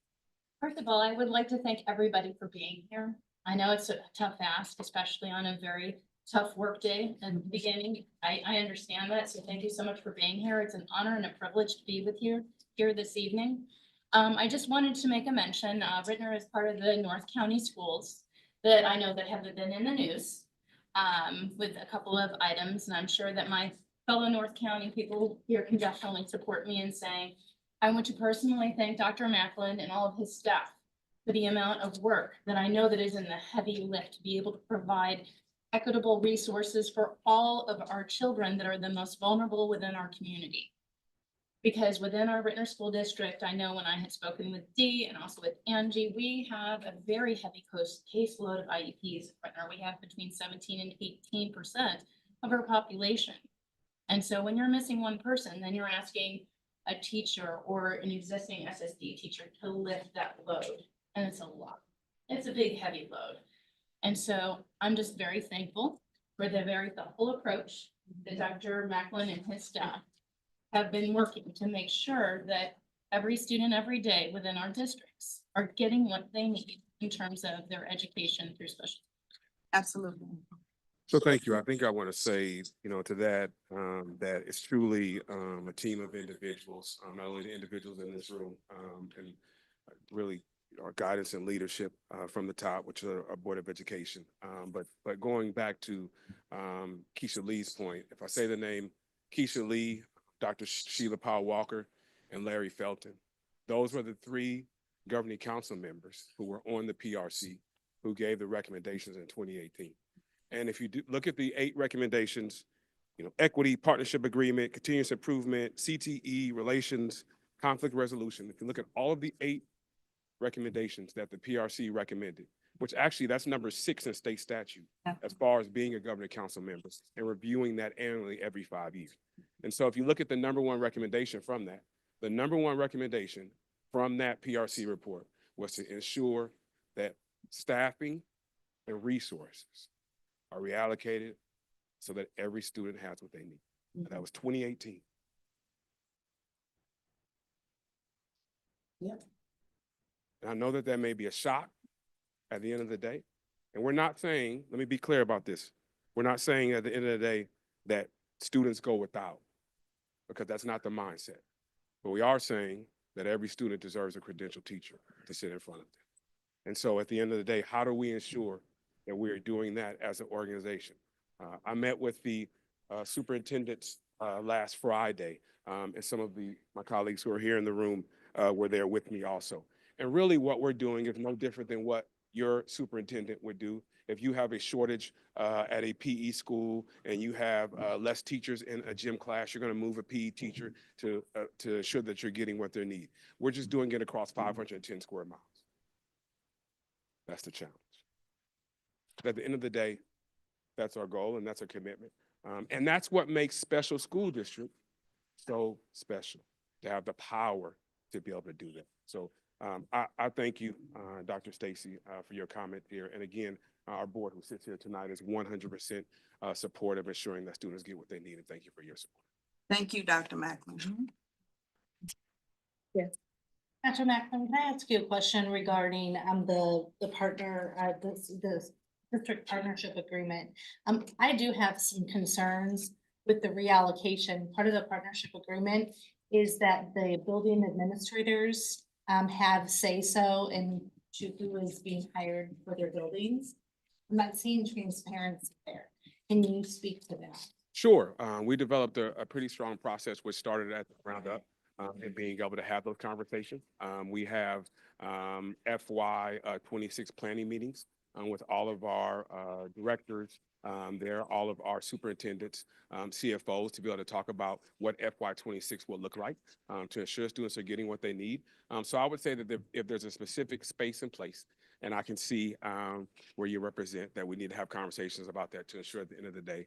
First of all, I would like to thank everybody for being here. I know it's a tough ask, especially on a very tough work day at the beginning. I understand that, so thank you so much for being here. It's an honor and a privilege to be with you here this evening. I just wanted to make a mention, Rittner is part of the North County schools that I know that have been in the news with a couple of items, and I'm sure that my fellow North County people here can definitely support me in saying, I want to personally thank Dr. Macklin and all of his staff for the amount of work that I know that is in the heavy lift to be able to provide equitable resources for all of our children that are the most vulnerable within our community. Because within our Rittner School District, I know when I had spoken with Dee and also with Angie, we have a very heavy caseload of IEPs at Rittner. We have between 17 and 18% of our population. And so when you're missing one person, then you're asking a teacher or an existing SSD teacher to lift that load. And it's a lot. It's a big, heavy load. And so I'm just very thankful for the very thoughtful approach that Dr. Macklin and his staff have been working to make sure that every student every day within our districts are getting what they need in terms of their education through special. Absolutely. So thank you. I think I want to say, to that, that it's truly a team of individuals, not only the individuals in this room, and really our guidance and leadership from the top, which is our Board of Education. But going back to Keisha Lee's point, if I say the name Keisha Lee, Dr. Sheila Powell Walker, and Larry Felton, those were the three governing council members who were on the PRC who gave the recommendations in 2018. And if you do look at the 8 recommendations, equity, partnership agreement, continuous improvement, CTE, relations, conflict resolution, if you look at all of the 8 recommendations that the PRC recommended, which actually that's number 6 in state statute as far as being a governing council member and reviewing that annually every 5 years. And so if you look at the number 1 recommendation from that, the number 1 recommendation from that PRC report was to ensure that staffing and resources are reallocated so that every student has what they need. And that was 2018. Yeah. And I know that that may be a shock at the end of the day. And we're not saying, let me be clear about this. We're not saying at the end of the day that students go without, because that's not the mindset. But we are saying that every student deserves a credentialed teacher to sit in front of them. And so at the end of the day, how do we ensure that we are doing that as an organization? I met with the superintendents last Friday, and some of my colleagues who are here in the room were there with me also. And really what we're doing is no different than what your superintendent would do. If you have a shortage at a PE school and you have less teachers in a gym class, you're going to move a PE teacher to ensure that you're getting what they need. We're just doing it across 510 square miles. That's the challenge. But at the end of the day, that's our goal and that's our commitment. And that's what makes special school district so special, to have the power to be able to do that. So I thank you, Dr. Stacy, for your comment here. And again, our board who sits here tonight is 100% supportive of ensuring that students get what they need. And thank you for your support. Thank you, Dr. Macklin. Yes. Dr. Macklin, can I ask you a question regarding the partner, the district partnership agreement? I do have some concerns with the reallocation. Part of the partnership agreement is that the building administrators have say-so in who is being hired for their buildings. I'm not seeing transparency there. Can you speak to that? Sure. We developed a pretty strong process which started at the ground up and being able to have those conversations. We have FY 26 planning meetings with all of our directors there, all of our superintendents, CFOs, to be able to talk about what FY '26 will look like to ensure students are getting what they need. So I would say that if there's a specific space in place, and I can see where you represent, that we need to have conversations about that to ensure at the end of the day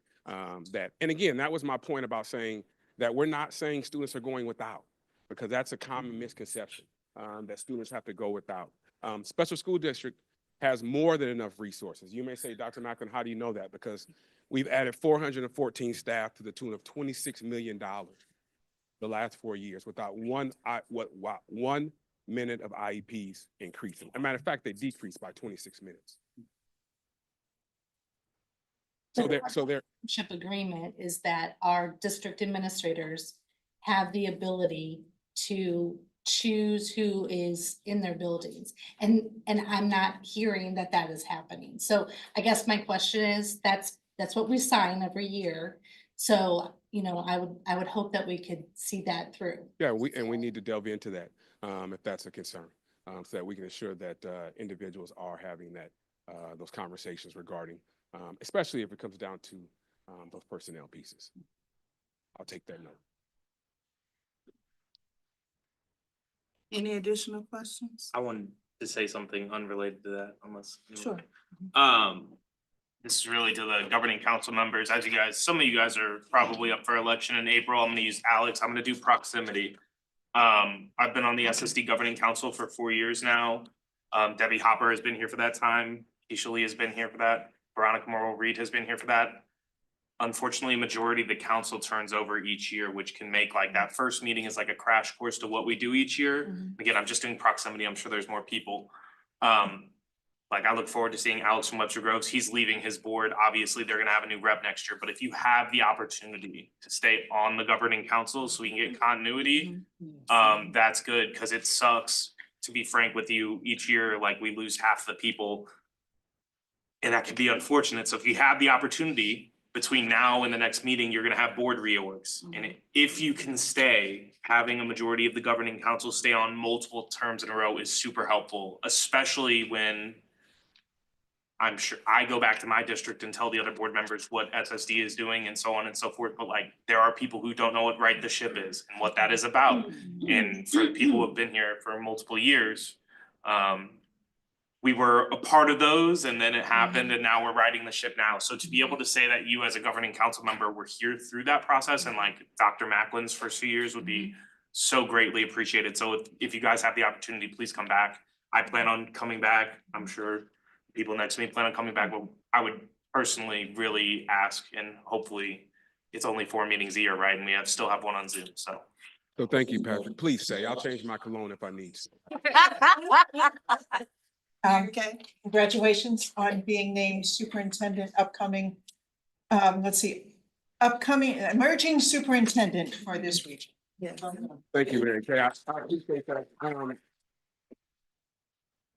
that, and again, that was my point about saying that we're not saying students are going without, because that's a common misconception that students have to go without. Special school district has more than enough resources. You may say, Dr. Macklin, how do you know that? Because we've added 414 staff to the tune of $26 million the last 4 years without one minute of IEPs increasing. As a matter of fact, they decreased by 26 minutes. So they're Partnership agreement is that our district administrators have the ability to choose who is in their buildings. And I'm not hearing that that is happening. So I guess my question is, that's what we sign every year. So, you know, I would hope that we could see that through. Yeah, we need to delve into that if that's a concern, so that we can ensure that individuals are having that those conversations regarding, especially if it comes down to those personnel pieces. I'll take that note. Any additional questions? I wanted to say something unrelated to that, unless. Sure. This is really to the governing council members. As you guys, some of you guys are probably up for election in April. I'm gonna use Alex. I'm gonna do proximity. I've been on the SSD governing council for 4 years now. Debbie Hopper has been here for that time. Keisha Lee has been here for that. Veronica Morrow Reed has been here for that. Unfortunately, a majority of the council turns over each year, which can make like that first meeting is like a crash course to what we do each year. Again, I'm just doing proximity. I'm sure there's more people. Like I look forward to seeing Alex from Webster Groves. He's leaving his board. Obviously, they're gonna have a new rep next year. But if you have the opportunity to stay on the governing council so we can get continuity, that's good, because it sucks, to be frank with you, each year, like we lose half the people. And that could be unfortunate. So if you have the opportunity between now and the next meeting, you're gonna have board reorgs. And if you can stay, having a majority of the governing council stay on multiple terms in a row is super helpful, especially when I'm sure I go back to my district and tell the other board members what SSD is doing and so on and so forth. But like, there are people who don't know what right the ship is and what that is about. And for the people who have been here for multiple years, we were a part of those, and then it happened, and now we're riding the ship now. So to be able to say that you as a governing council member were here through that process, and like Dr. Macklin's first few years would be so greatly appreciated. So if you guys have the opportunity, please come back. I plan on coming back. I'm sure people next to me plan on coming back, but I would personally really ask, and hopefully it's only 4 meetings a year, right? And we still have one on Zoom, so. So thank you, Patrick. Please stay. I'll change my cologne if I need to. Okay. Congratulations on being named superintendent upcoming, upcoming emerging superintendent for this region. Yes. Thank you, Mary Kay. I appreciate that.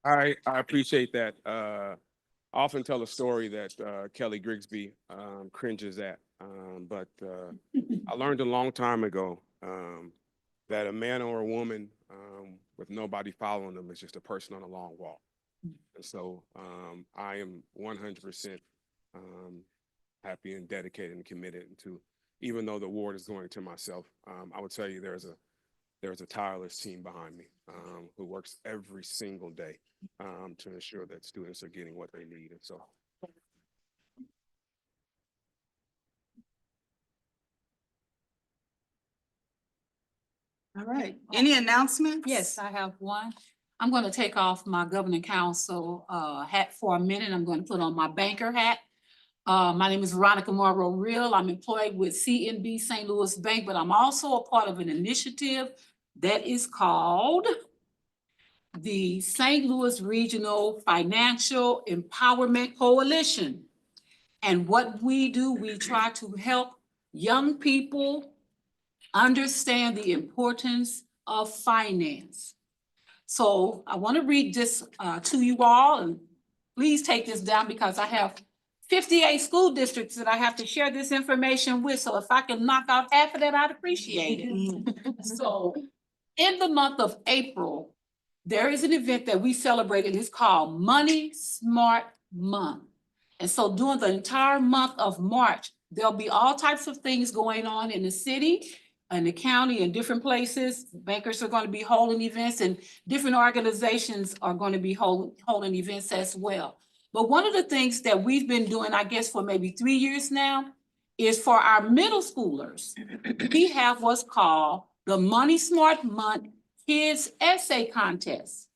I appreciate that. I often tell a story that Kelly Grigsby cringes at, but I learned a long time ago that a man or a woman with nobody following them is just a person on a long walk. And so I am 100% happy and dedicated and committed to, even though the award is going to myself, I would tell you there's a tireless team behind me who works every single day to ensure that students are getting what they need. And so. All right. Any announcements? Yes, I have one. I'm going to take off my governing council hat for a minute. I'm going to put on my banker hat. My name is Veronica Morrow Real. I'm employed with CNB St. Louis Bank, but I'm also a part of an initiative that is called the St. Louis Regional Financial Empowerment Coalition. And what we do, we try to help young people understand the importance of finance. So I want to read this to you all, and please take this down because I have 58 school districts that I have to share this information with. So if I can knock out half of that, I'd appreciate it. So in the month of April, there is an event that we celebrate, and it's called Money Smart month. And so during the entire month of March, there'll be all types of things going on in the city and the county and different places. Bankers are going to be holding events and different organizations are going to be holding events as well. But one of the things that we've been doing, I guess, for maybe 3 years now, is for our middle schoolers, we have what's called the Money Smart Month Kids Essay Contest.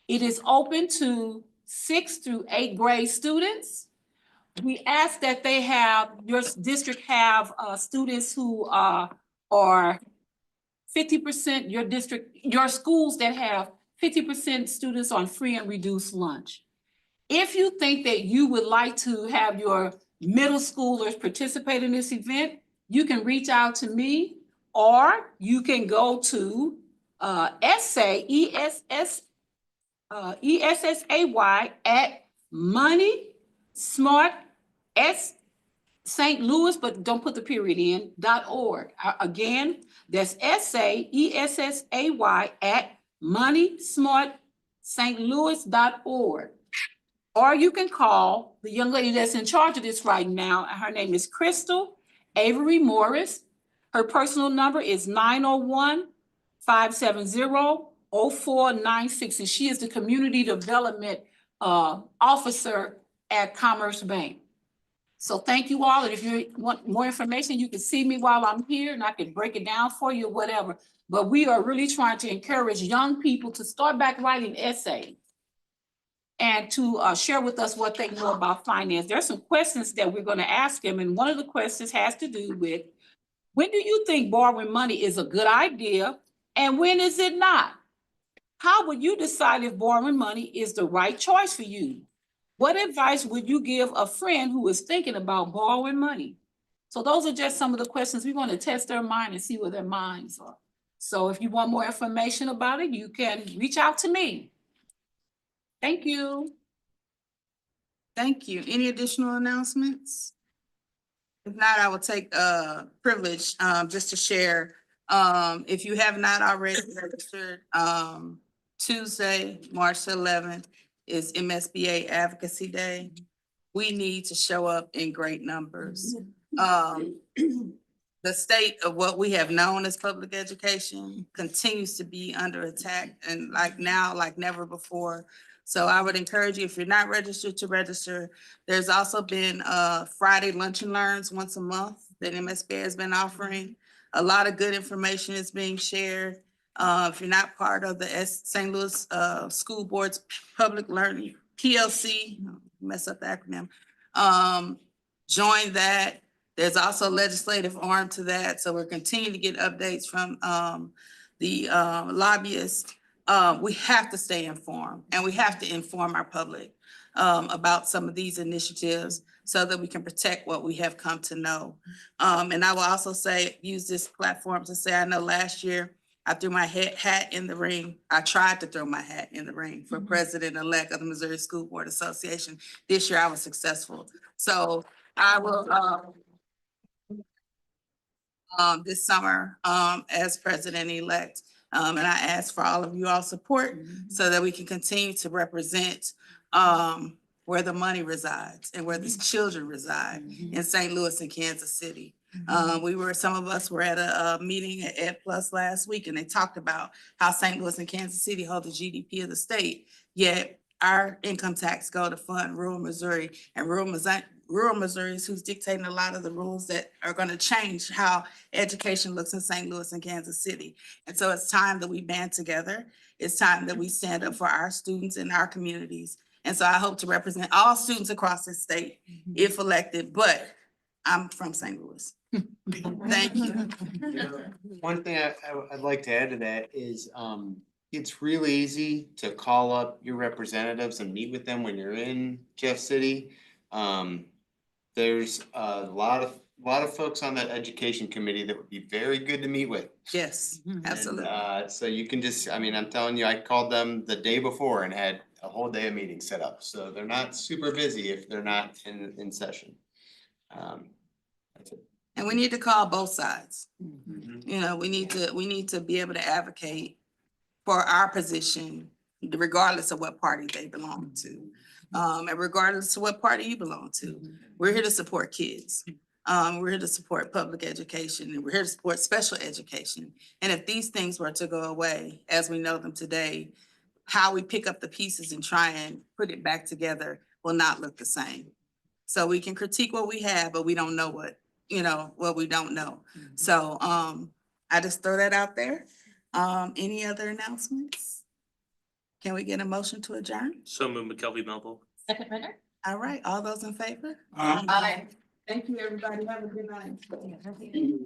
It is open to 6th through 8th grade students. We ask that they have, your district have students who are 50%, your district, your schools that have 50% students on free and reduced lunch. If you think that you would like to have your middle schoolers participate in this event, you can reach out to me, or you can go to essay, ESSAY at Money Smart St. Louis, but don't put the period in, .org. Again, that's ESSAY at moneysmartstlouis.org. Or you can call the young lady that's in charge of this right now. Her name is Crystal Avery Morris. Her personal number is 901-570-0496, and she is the Community Development Officer at Commerce Bank. So thank you all, and if you want more information, you can see me while I'm here and I can break it down for you or whatever. But we are really trying to encourage young people to start back writing essays and to share with us what they know about finance. There are some questions that we're going to ask them, and one of the questions has to do with, when do you think borrowing money is a good idea and when is it not? How would you decide if borrowing money is the right choice for you? What advice would you give a friend who is thinking about borrowing money? So those are just some of the questions. We want to test their mind and see where their minds are. So if you want more information about it, you can reach out to me. Thank you. Thank you. Any additional announcements? If not, I will take privilege just to share. If you have not already registered, Tuesday, March 11th is MSBA Advocacy Day. We need to show up in great numbers. The state of what we have known as public education continues to be under attack, and like now, like never before. So I would encourage you, if you're not registered, to register. There's also been Friday lunch and learns once a month that MSBA has been offering. A lot of good information is being shared. If you're not part of the St. Louis School Board's Public Learning, PLC, mess up the acronym, join that. There's also a legislative arm to that, so we're continuing to get updates from the lobbyists. We have to stay informed, and we have to inform our public about some of these initiatives so that we can protect what we have come to know. And I will also say, use this platform to say, I know last year I threw my hat in the ring. I tried to throw my hat in the ring for president-elect of the Missouri School Board Association. This year I was successful. So I will, this summer as president-elect. And I ask for all of you all support so that we can continue to represent where the money resides and where the children reside in St. Louis and Kansas City. Some of us were at a meeting at Ed Plus last week, and they talked about how St. Louis and Kansas City hold the GDP of the state, yet our income tax go to fund rural Missouri, and rural Missouri is who's dictating a lot of the rules that are going to change how education looks in St. Louis and Kansas City. And so it's time that we band together. It's time that we stand up for our students and our communities. And so I hope to represent all students across the state if elected, but I'm from St. Louis. Thank you. One thing I'd like to add to that is, it's really easy to call up your representatives and meet with them when you're in Jeff City. There's a lot of folks on that education committee that would be very good to meet with. Yes, absolutely. And, so you can just, I mean, I'm telling you, I called them the day before and had a whole day of meetings set up. So they're not super busy if they're not in session. That's it. And we need to call both sides. You know, we need to be able to advocate for our position, regardless of what party they belong to. And regardless of what party you belong to, we're here to support kids. We're here to support public education, and we're here to support special education. And if these things were to go away, as we know them today, how we pick up the pieces and try and put it back together will not look the same. So we can critique what we have, but we don't know what, what we don't know. So, I just throw that out there. Any other announcements? Can we get a motion to adjourn? So move McKelvey Melville. Second Renner? All right, all those in favor? Aye. Thank you, everybody. Have a good night.